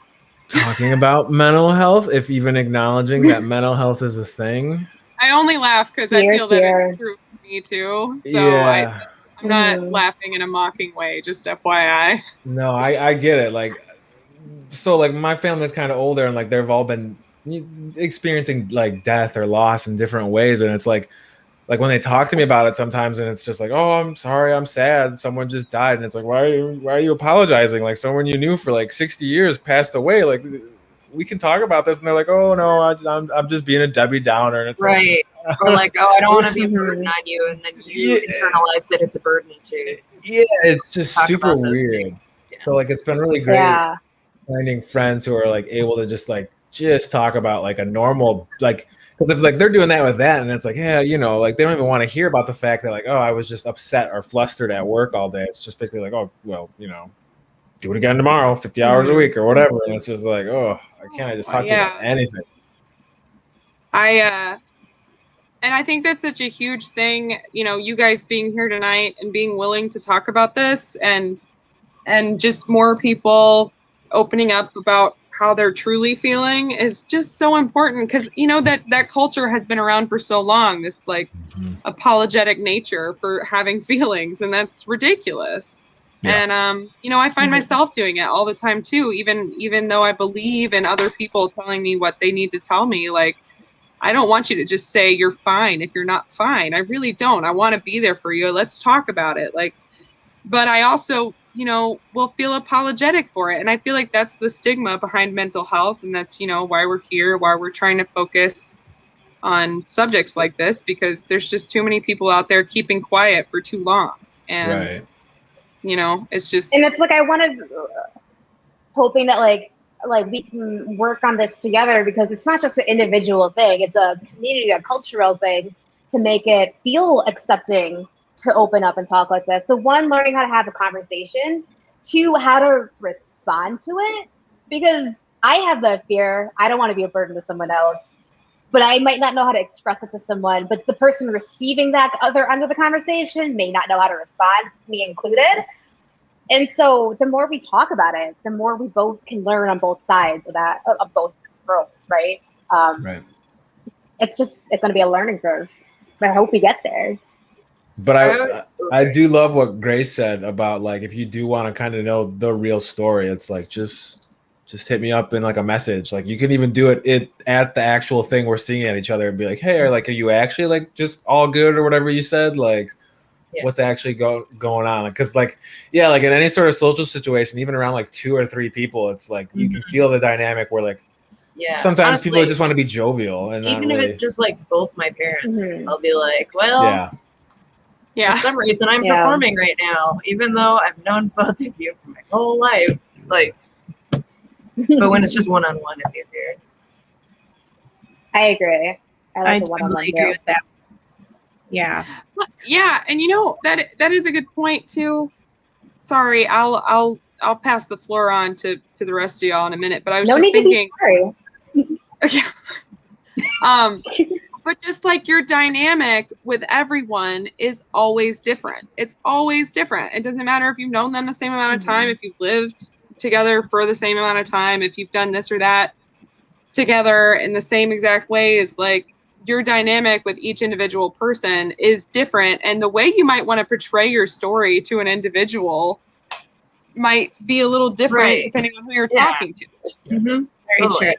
talking about mental health, if even acknowledging that mental health is a thing. I only laugh because I feel that it's true for me too. So Yeah. I'm not laughing in a mocking way, just FYI. No, I get it. Like, so like my family's kind of older and like they've all been experiencing like death or loss in different ways. And it's like when they talk to me about it sometimes, and it's just like, oh, I'm sorry, I'm sad, someone just died. And it's like, why are you apologizing? Like someone you knew for like 60 years passed away. Like we can talk about this. And they're like, oh no, I'm just being a Debbie Downer. And it's right. Like, or like, oh, I don't want to be a burden on you. And then you internalize that it's a burden too. Yeah. It's just super weird. Yeah. So like, it's been really great finding friends who are like able to just talk about like a normal, like, because if like they're doing that with that, and it's like, yeah, you know, like they don't even want to hear about the fact that like, oh, I was just upset or flustered at work all day. It's just basically like, oh, well, you know, do it again tomorrow, 50 hours a week or whatever. And it's just like, oh, I can't just talk to you about anything. And I think that's such a huge thing, you know, you guys being here tonight and being willing to talk about this, and just more people opening up about how they're truly feeling is just so important, because you know that culture has been around for so long, this like apologetic nature for having feelings, and that's ridiculous. Yeah. And you know, I find myself doing it all the time too, even though I believe in other people telling me what they need to tell me. Like, I don't want you to just say you're fine if you're not fine. I really don't. I want to be there for you. Let's talk about it. Like, but I also, you know, will feel apologetic for it. And I feel like that's the stigma behind mental health. And that's, you know, why we're here, why we're trying to focus on subjects like this, because there's just too many people out there keeping quiet for too long. And, you know, it's just. And it's like, I wanted, hoping that like we can work on this together, because it's not just an individual thing. It's a community, a cultural thing to make it feel accepting to open up and talk like this. So one, learning how to have a conversation. Two, how to respond to it. Because I have that fear. I don't want to be a burden to someone else, but I might not know how to express it to someone. But the person receiving that other end of the conversation may not know how to respond, me included. And so the more we talk about it, the more we both can learn on both sides of that, of both worlds, right? Right. It's going to be a learning curve. I hope we get there. But I do love what Grace said about, like, if you do want to kind of know the real story, it's like, just hit me up in like a message. Like, you can even do it at the actual thing we're seeing at each other and be like, hey, are you actually like just all good or whatever you said? Like, what's actually going on? Because like, yeah, like in any sort of social situation, even around like 2 or 3 people, it's like you can feel the dynamic where like, sometimes honestly, people just want to be jovial, and even if it's just like both my parents, I'll be like, well, for some reason I'm performing right now, even though I've known both of you for my whole life. Like, but when it's just one-on-one, it's easier. I agree. I like the one-on-one totally agree with that. Yeah. Yeah, and you know, that is a good point too. Sorry, I'll pass the floor on to the rest of y'all in a minute, but I was just thinking. But just like your dynamic with everyone is always different. It's always different. It doesn't matter if you've known them the same amount of time, if you've lived together for the same amount of time, if you've done this or that together in the same exact way. Is like, your dynamic with each individual person is different. And the way you might want to portray your story to an individual might be a little different depending on who you're talking to. Very true.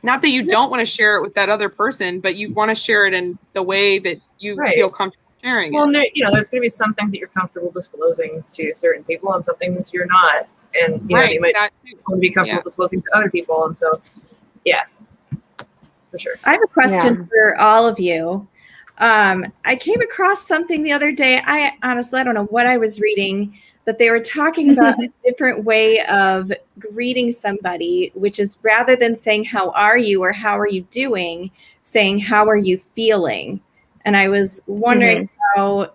Not that you don't want to share it with that other person, but you want to share it in the way that you feel comfortable sharing it. Well, you know, there's going to be some things that you're comfortable disclosing to certain people and some things you're not. And, you know, you might want to be comfortable disclosing to other people. And so, for sure. I have a question for all of you. I came across something the other day. I honestly don't know what I was reading, but they were talking about a different way of greeting somebody, which is rather than saying, how are you or how are you doing, saying, how are you feeling? And I was wondering how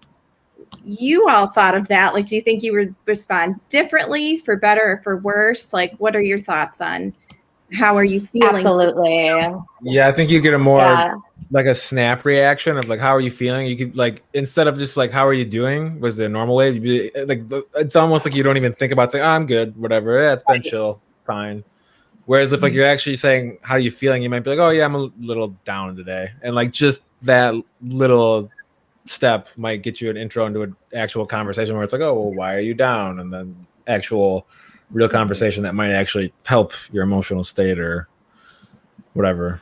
you all thought of that. Like, do you think you would respond differently, for better or for worse? Like, what are your thoughts on how are you feeling? Absolutely. Yeah, I think you get a more like a snap reaction of like, how are you feeling? You could, like, instead of just like, how are you doing, was the normal way, you'd be like, it's almost like you don't even think about saying, I'm good, whatever, it's been chill, fine. Whereas if like you're actually saying, how are you feeling, you might be like, oh yeah, I'm a little down today. And like just that little step might get you an intro into an actual conversation where it's like, oh, well, why are you down? And then actual real conversation that might actually help your emotional state or whatever.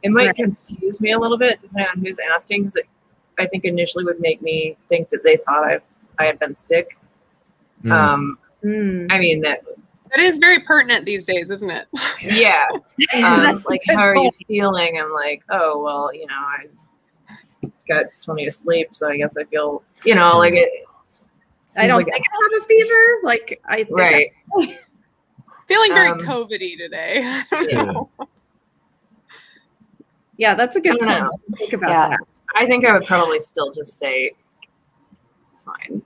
It might confuse me a little bit depending on who's asking, because I think initially would make me think that they thought I had been sick. I mean, that is very pertinent these days, isn't it? Yeah. Like, how are you feeling? I'm like, oh, well, you know, I got plenty of sleep, so I guess I feel, you know, like it. I don't think I have a fever. Like, I think feeling very COVID-y today. I don't know. Yeah, that's a good point. Think about that. I think I would probably still just say, fine.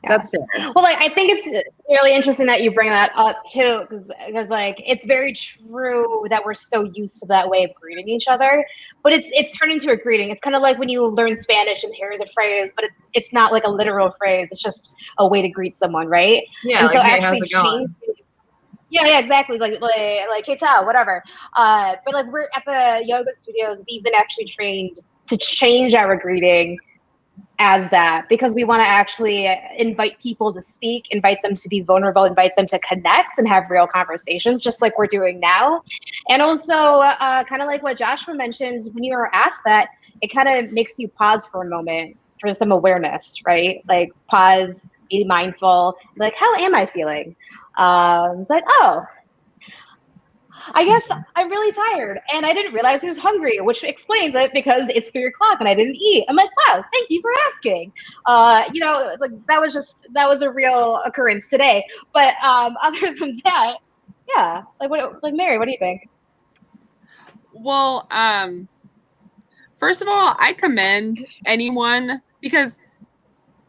That's fair. Well, like, I think it's really interesting that you bring that up too, because like, it's very true that we're so used to that way of greeting each other, but it's turned into a greeting. It's kind of like when you learn Spanish and here's a phrase, but it's not like a literal phrase. It's just a way to greet someone, right? Yeah. And so like, hey, actually how's it going? Yeah, exactly. Like K-Tao, whatever. But like we're at the yoga studios, we've been actually trained to change our greeting as that because we want to actually invite people to speak, invite them to be vulnerable, invite them to connect and have real conversations, just like we're doing now. And also, kind of like what Joshua mentioned, when you were asked that, it kind of makes you pause for a moment for some awareness, right? Like pause, be mindful, like how am I feeling? It's like, oh, I guess I'm really tired and I didn't realize I was hungry, which explains it because it's 3 o'clock and I didn't eat. I'm like, wow, thank you for asking. Like that was a real occurrence today. But other than that, yeah, like Mary, what do you think? Well, first of all, I commend anyone because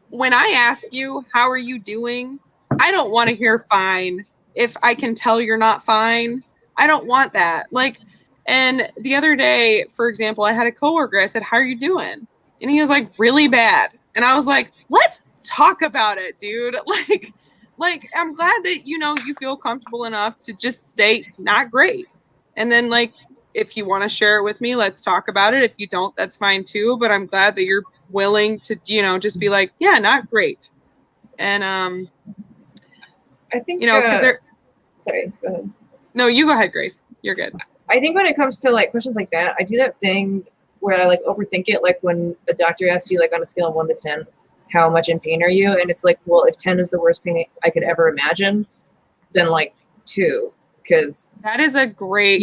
when I ask you, how are you doing? I don't want to hear fine if I can tell you're not fine. I don't want that. Like, and the other day, for example, I had a coworker, I said, how are you doing? And he was like, really bad. And I was like, let's talk about it, dude. Like, I'm glad that, you feel comfortable enough to just say not great. And then like, if you want to share it with me, let's talk about it. If you don't, that's fine too. But I'm glad that you're willing to, just be like, yeah, not great. And, I think, because sorry, go ahead. No, you go ahead, Grace. You're good. I think when it comes to like questions like that, I do that thing where I like overthink it. Like when a doctor asks you like on a scale of 1 to 10, how much in pain are you? And it's like, well, if 10 is the worst pain I could ever imagine, then like 2, because that is a great,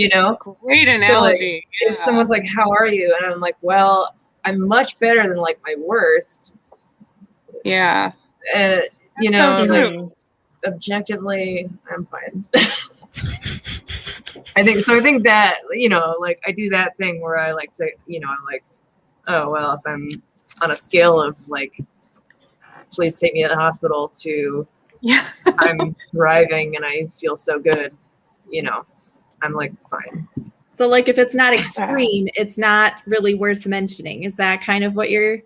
great analogy. So, like, if someone's like, how are you? And I'm like, well, I'm much better than like my worst. Yeah. So like, objectively, I'm fine. I think that, like I do that thing where I like say, I'm like, oh, well, if I'm on a scale of like, please take me to the hospital to I'm thriving and I feel so good, I'm like, fine. So like if it's not extreme, it's not really worth mentioning. Is that kind of what you're...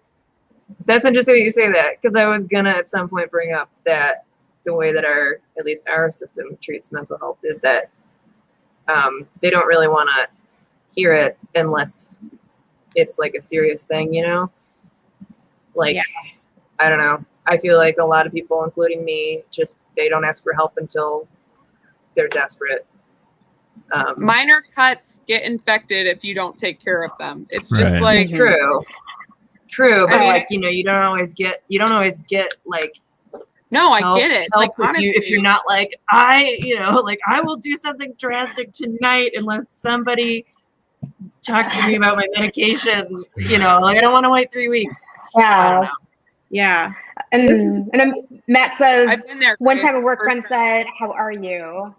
That's interesting that you say that, because I was gonna at some point bring up that the way that at least our system treats mental health is that they don't really want to hear it unless it's like a serious thing, Like, yeah. I don't know. I feel like a lot of people, including me, they don't ask for help until they're desperate. Minor cuts get infected if you don't take care of them. It's just like true, but like you don't always get like. No, I get it. Like honestly, if you're not like I will do something drastic tonight unless somebody talks to me about my medication. Like I don't want to wait 3 weeks. Yeah. Yeah. And then Matt says, I've been there, one time a work friend said, how are you?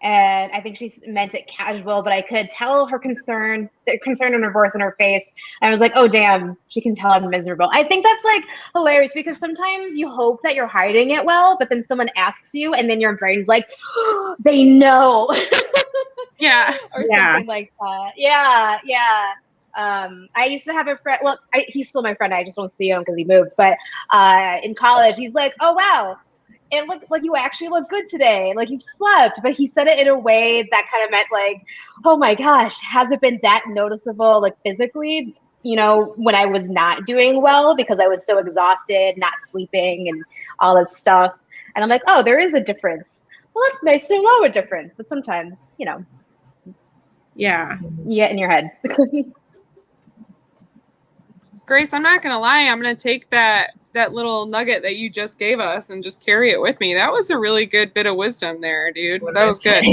And I think she meant it casual, but I could tell the concern in her voice and her face. I was like, oh, damn, she can tell I'm miserable. I think that's like hilarious because sometimes you hope that you're hiding it well, but then someone asks you and then your brain's like, oh, they know. Yeah. Or something like that. Yeah. I used to have a friend. Well, he's still my friend. I just won't see him because he moved. But in college, he's like, oh, wow. It looked like you actually look good today. Like you've slept, but he said it in a way that kind of meant like, oh my gosh, has it been that noticeable, like physically, when I was not doing well because I was so exhausted, not sleeping and all that stuff. And I'm like, oh, there is a difference. Well, it's nice to know a difference, but sometimes, yeah, you get in your head. Grace, I'm not going to lie. I'm going to take that little nugget that you just gave us and just carry it with me. That was a really good bit of wisdom there, dude. That was good.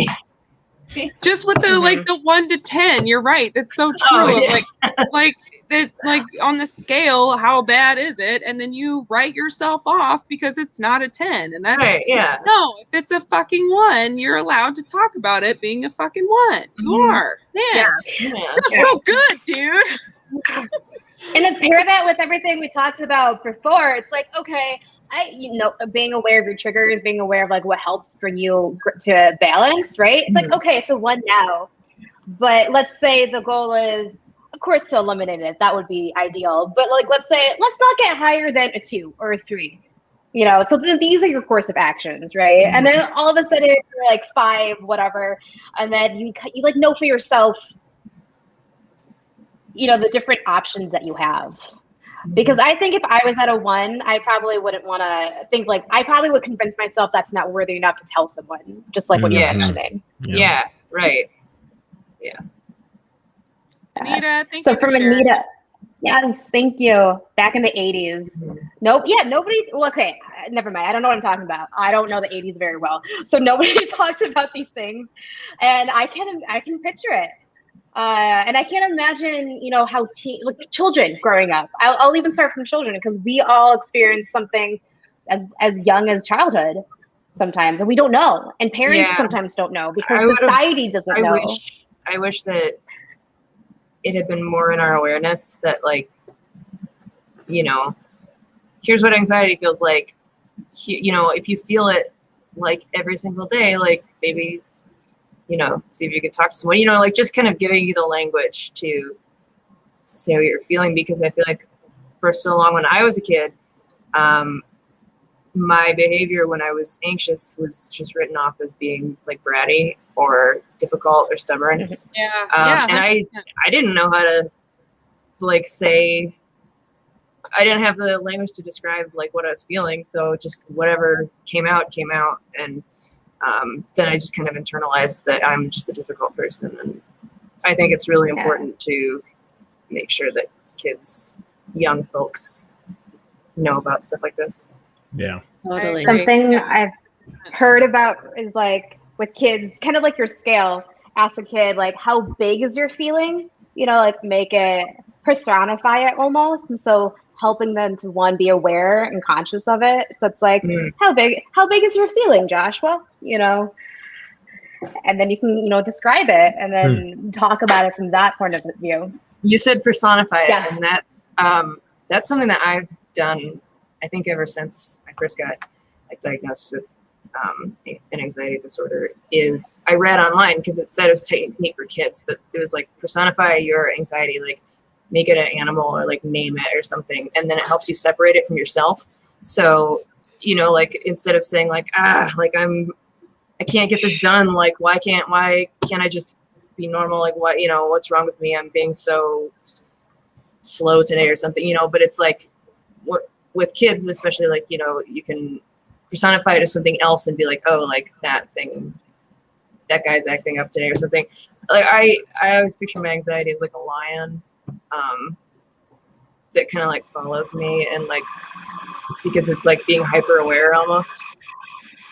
Just with the like the 1 to 10, you're right. That's so true. Oh, yeah. Like on the scale, how bad is it? And then you write yourself off because it's not a 10. And that's right, yeah. No, if it's a fucking 1, you're allowed to talk about it being a fucking 1. You are. Man. Yeah. That's so good, dude. And then pair that with everything we talked about before. It's like, okay, being aware of your triggers, being aware of like what helps bring you to balance, right? It's like, okay, it's a 1 now, but let's say the goal is, of course, to eliminate it. That would be ideal. But like, let's not get higher than a 2 or a 3. So then these are your course of actions, right? And then all of a sudden you're like 5, whatever, and then you like know for yourself, the different options that you have. Because I think if I was at a 1, I probably wouldn't want to think I probably would convince myself that's not worthy enough to tell someone, just like what you're mentioning. Yeah, right. Yeah. Anita, thank so you for from sharing. Anita, yes, thank you. Back in the 80s. Nope. Yeah, nobody. Well, okay, never mind. I don't know what I'm talking about. I don't know the 80s very well. So nobody talks about these things. And I can picture it. And I can't imagine, how children growing up. I'll even start from children because we all experience something as young as childhood sometimes, and we don't know. And parents sometimes don't know because society doesn't know. I wish that it had been more in our awareness that here's what anxiety feels like. If you feel it every single day, maybe, see if you could talk to someone, just kind of giving you the language to say what you're feeling. Because I feel like for so long when I was a kid, my behavior when I was anxious was just written off as being bratty or difficult or stubborn. And I didn't know how to say, I didn't have the language to describe what I was feeling. So just whatever came out. And then I just kind of internalized that I'm just a difficult person. And I think it's really important to make sure that young folks know about stuff like this. Yeah. Totally. Something I've heard about is with kids, kind of like your scale, ask a kid, how big is your feeling? Make it, personify it almost. And so helping them to be aware and conscious of it. So it's how big is your feeling, Joshua? And then you can, describe it and then talk about it from that point of view. You said personify it, and that's something that I've done, I think, ever since I first got diagnosed with an anxiety disorder. Is I read online because it said it was a technique for kids, but it was personify your anxiety, make it an animal or name it or something, and then it helps you separate it from yourself. So instead of saying I can't get this done, why can't I just be normal, what's wrong with me, I'm being so slow today or something, but it's with kids especially, you can personify it as something else and be that thing, that guy's acting up today or something. I always picture my anxiety as a lion that kind of follows me, and because it's being hyper aware almost.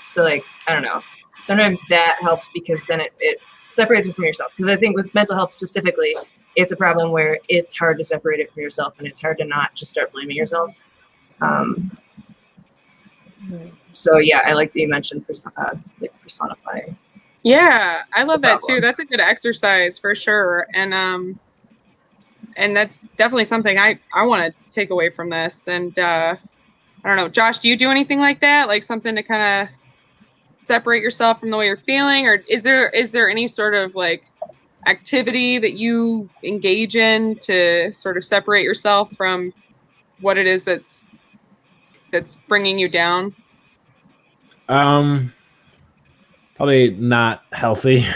So I don't know, sometimes that helps because then it separates it from yourself. Because I think with mental health specifically, it's a problem where it's hard to separate it from yourself, and it's hard to not just start blaming yourself. So yeah, I like that you mentioned personify. Yeah, I love that too. That's a good exercise for sure. And that's definitely something I want to take away from this. And I don't know, Josh, do you do anything like that? Something to kind of separate yourself from the way you're feeling? Or is there any sort of activity that you engage in to sort of separate yourself from what it is that's bringing you down? Probably not healthy.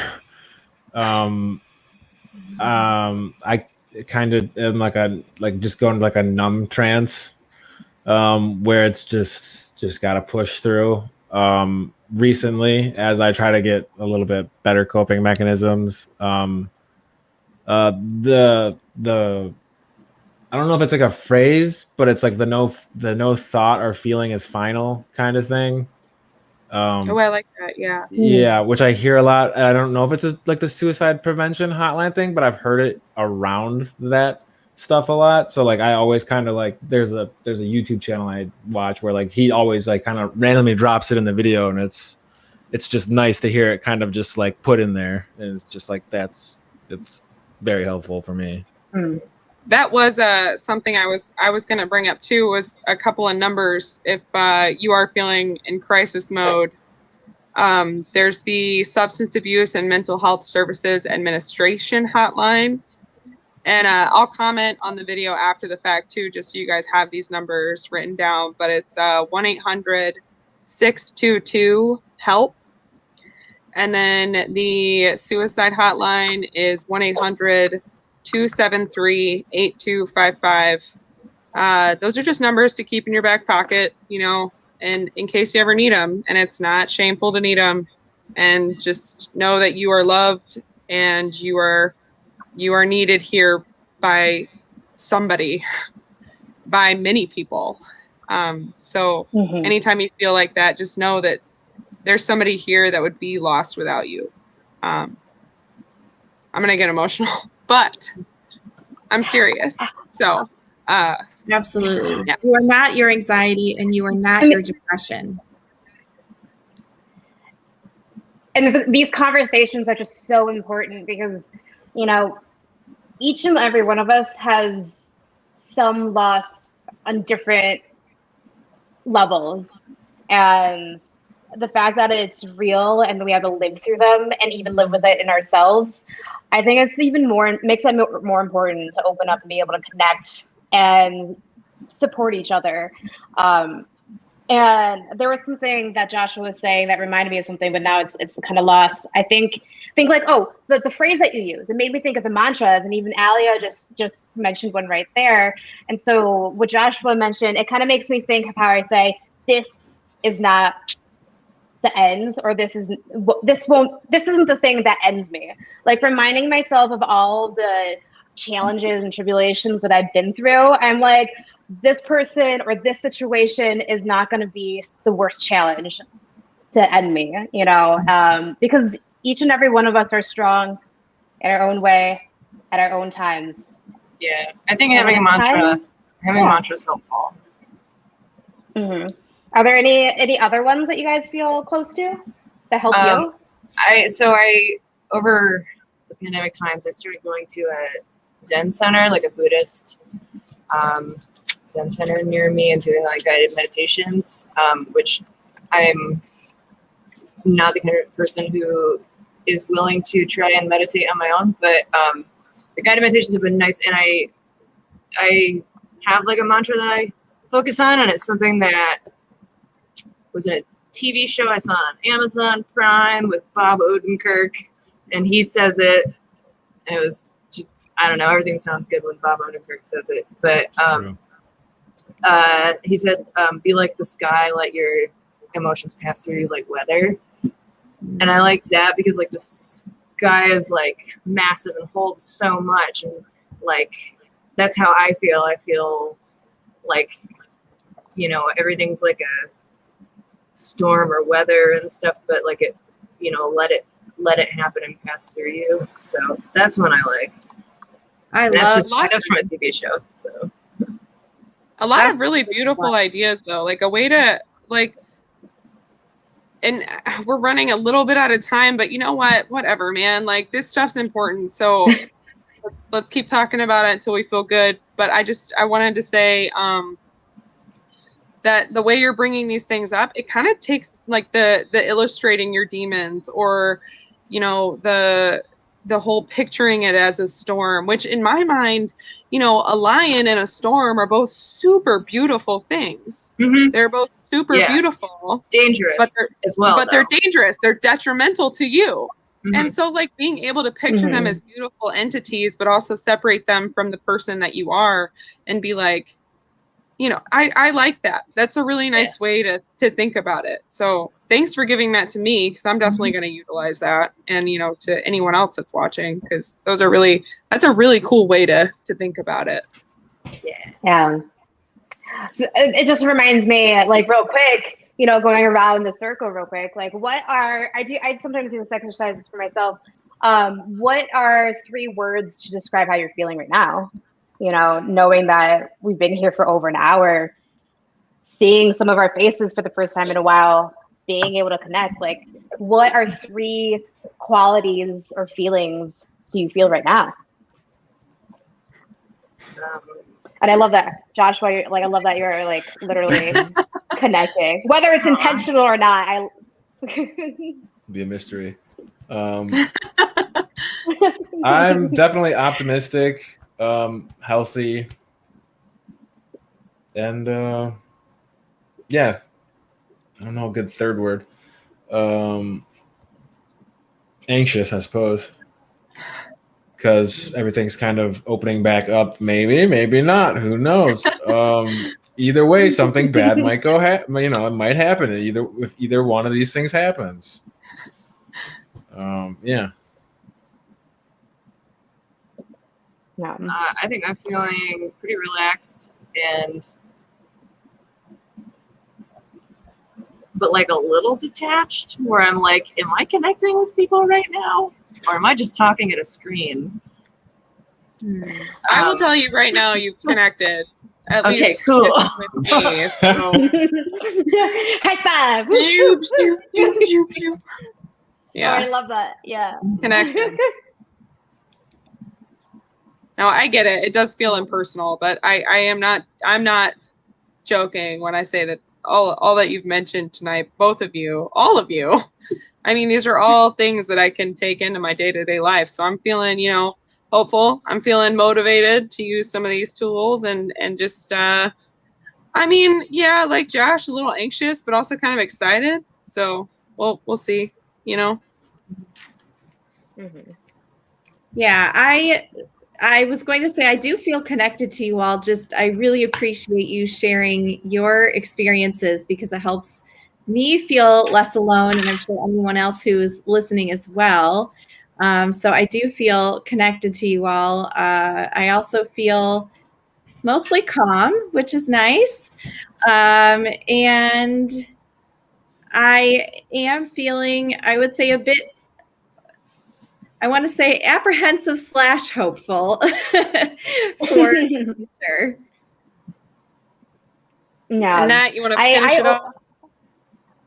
I kind of am just going to a numb trance, where it's just got to push through. Recently, as I try to get a little bit better coping mechanisms, the I don't know if it's a phrase, but it's the no thought or feeling is final kind of thing. I like that. Yeah. Yeah, which I hear a lot. I don't know if it's the suicide prevention hotline thing, but I've heard it around that stuff a lot. So I always kind of there's a YouTube channel I watch where he always kind of randomly drops it in the video, and it's just nice to hear it kind of just put in there, and it's just it's very helpful for me. That was something I was going to bring up too, was a couple of numbers. If you are feeling in crisis mode, there's the Substance Abuse and Mental Health Services Administration hotline, And I'll comment on the video after the fact too, just so you guys have these numbers written down. But it's 1-800-622-HELP. And then the suicide hotline is 1-800-273-8255. Those are just numbers to keep in your back pocket, you know, and in case you ever need them. And it's not shameful to need them. And just know that you are loved and you are needed here by somebody, by many people. So anytime you feel like that, just know that there's somebody here that would be lost without you. I'm going to get emotional, but I'm serious. So, absolutely. Yeah. You are not your anxiety and you are not your depression. And these conversations are just so important because, you know, each and every one of us has some loss on different levels. And the fact that it's real and we have to live through them and even live with it in ourselves, I think it's even more, makes it more important to open up and be able to connect and support each other. And there was something that Joshua was saying that reminded me of something, but now it's kind of lost. I think like, oh, the phrase that you use, it made me think of the mantras, and even Alia just mentioned one right there. And so what Joshua mentioned, it kind of makes me think of how I say, this is not the ends, or this isn't the thing that ends me. Like reminding myself of all the challenges and tribulations that I've been through. I'm like, this person or this situation is not going to be the worst challenge to end me, you know, because each and every one of us are strong in our own way at our own times. Yeah, I think having a mantra is helpful. Mm-hmm. Are there any other ones that you guys feel close to that help you? I over the pandemic times, I started going to a Zen center, like a Buddhist Zen center near me, and doing like guided meditations, which I'm not the kind of person who is willing to try and meditate on my own, but the guided meditations have been nice, and I have like a mantra that I focus on, and it's something that was in a TV show I saw on Amazon Prime with Bob Odenkirk, and he says it, and it was just, I don't know, everything sounds good when Bob Odenkirk says it, but he said, be like the sky, let your emotions pass through you like weather. And I like that because like the sky is like massive and holds so much, and like that's how I feel like, you know, everything's like a storm or weather and stuff, but like it, you know, let it happen and pass through you. So that's one I like. That's from a TV show. So a lot of really beautiful ideas though, like a way to like, and we're running a little bit out of time, but you know what, whatever, man, like this stuff's important. So let's keep talking about it until we feel good. But I wanted to say, that the way you're bringing these things up, it kind of takes like the illustrating your demons, or, you know, the whole picturing it as a storm, which in my mind, you know, a lion and a storm are both super beautiful things. Mm-hmm. They're both super beautiful. Dangerous as well. But they're dangerous. They're detrimental to you. Mm-hmm. And so like being able to picture them as beautiful entities, but also separate them from the person that you are and be like, you know, I like that. That's a really nice way to think about it. So thanks for giving that to me, because I'm definitely going to utilize that, and, you know, to anyone else that's watching, because that's a really cool way to think about it. Yeah. So it just reminds me, like, real quick, you know, going around the circle real quick, like I sometimes do this exercises for myself. What are 3 words to describe how you're feeling right now? You know, knowing that we've been here for over an hour, seeing some of our faces for the first time in a while, being able to connect, like, what are 3 qualities or feelings do you feel right now? And I love that, Joshua, I love that you're like literally connecting, whether it's intentional or not. Be a mystery. I'm definitely optimistic. healthy, and yeah, I don't know a good third word. Anxious, I suppose, because everything's kind of opening back up. Maybe not. Who knows? Either way, something bad might go. It might happen. If either one of these things happens. Yeah. No. I think I'm feeling pretty relaxed but like a little detached, where I'm like, am I connecting with people right now, or am I just talking at a screen? I will tell you right now, you've connected. At Okay, least cool. with me, so. High five. Yeah. Oh, I love that. Yeah. Connections. No, I get it. It does feel impersonal, but I'm not joking when I say that all that you've mentioned tonight, both of you, all of you. I mean, these are all things that I can take into my day-to-day life. So I'm feeling, hopeful. I'm feeling motivated to use some of these tools and just I mean, yeah, like Josh, a little anxious, but also kind of excited. So we'll see, Mm-hmm. Yeah, I was going to say I do feel connected to you all. Just I really appreciate you sharing your experiences because it helps me feel less alone, and I'm sure anyone else who is listening as well. So I do feel connected to you all. I also feel mostly calm, which is nice. And I am feeling, I would say, a bit, I want to say apprehensive / hopeful for the future. Yeah. And Nat, you want to finish it up?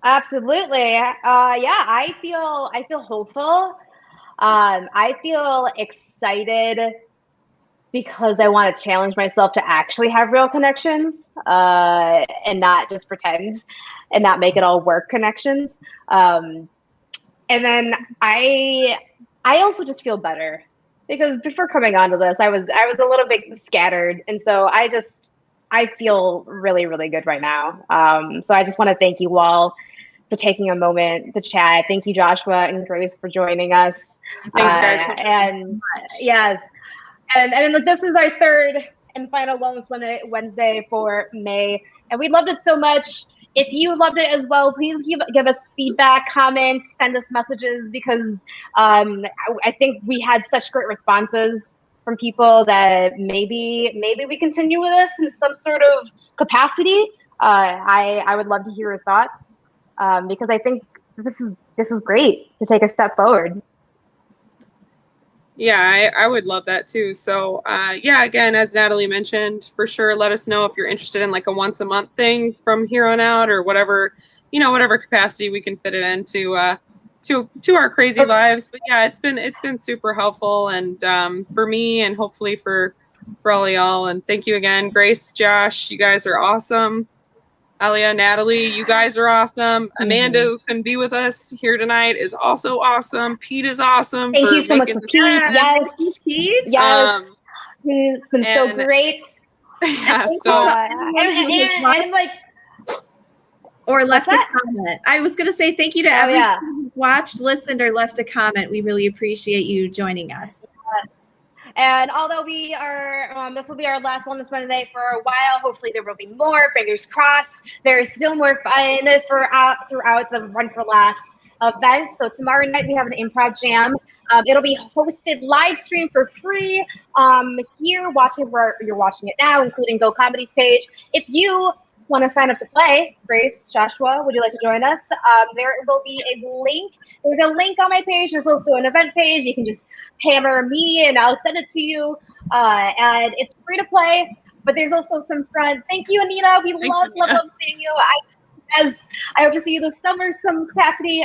Absolutely. Yeah, I feel hopeful. I feel excited because I want to challenge myself to actually have real connections, and not just pretend and not make it all work connections. And then I also just feel better because before coming onto this, I was a little bit scattered, and so I feel really, really good right now. So I just want to thank you all for taking a moment to chat. Thank you, Joshua and Grace, for joining us. Thanks, guys. And yes, and this is our third and final Wellness Wednesday for May, and we loved it so much. If you loved it as well, please give us feedback, comments, send us messages, because I think we had such great responses from people that maybe we continue with this in some sort of capacity. I would love to hear your thoughts, because I think this is great to take a step forward. Yeah, I would love that too. So yeah, again, as Natalie mentioned, for sure, let us know if you're interested in like a once a month thing from here on out, or whatever, whatever capacity we can fit it into to our crazy lives. But yeah, it's been super helpful, and for me, and hopefully for all of y'all. And thank you again, Grace, Josh, you guys are awesome. Alia, Natalie, you guys are awesome. Amanda, who can be with us here tonight, is also awesome. Pete is awesome. Thank you so much for Pete. Yes, Pete. Yes, he's been so great. Yeah, so and like, or left a comment. I was going to say thank you to everyone who's watched, listened, or left a comment. We really appreciate you joining us. And although we are, this will be our last Wellness Wednesday for a while. Hopefully there will be more. Fingers crossed. There is still more fun throughout the Run for Laughs event. So tomorrow night we have an improv jam. It'll be hosted live stream for free here, watching where you're watching it now, including Go Comedy's page. If you want to sign up to play, Grace, Joshua, would you like to join us? There will be a link. There's a link on my page. There's also an event page. You can just hammer me and I'll send it to you. And it's free to play, but there's also some fun. Thank you, Anita. We love seeing you. I hope to see you this summer, some capacity.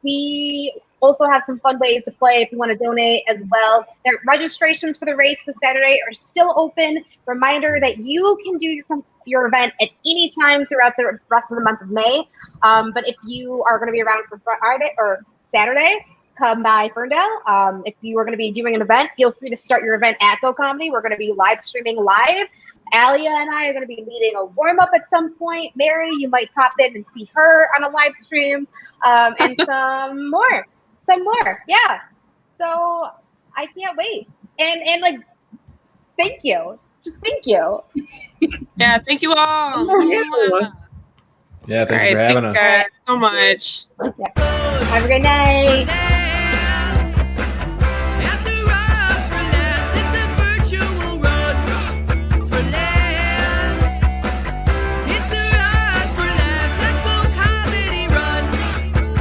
We also have some fun ways to play if you want to donate as well. Their registrations for the race this Saturday are still open. Reminder that you can do your event at any time throughout the rest of the month of May. But if you are going to be around for Friday or Saturday, come by Ferndale. If you are going to be doing an event, feel free to start your event at Go Comedy. We're going to be live streaming live. Alia and I are going to be leading a warm up at some point. Mary, you might pop in and see her on a live stream, and some more. Yeah. So I can't wait. And like, thank you. Just thank you. Yeah, thank you all. Yeah, thank All you for right, having thanks, us. guys, so much. Have a great night.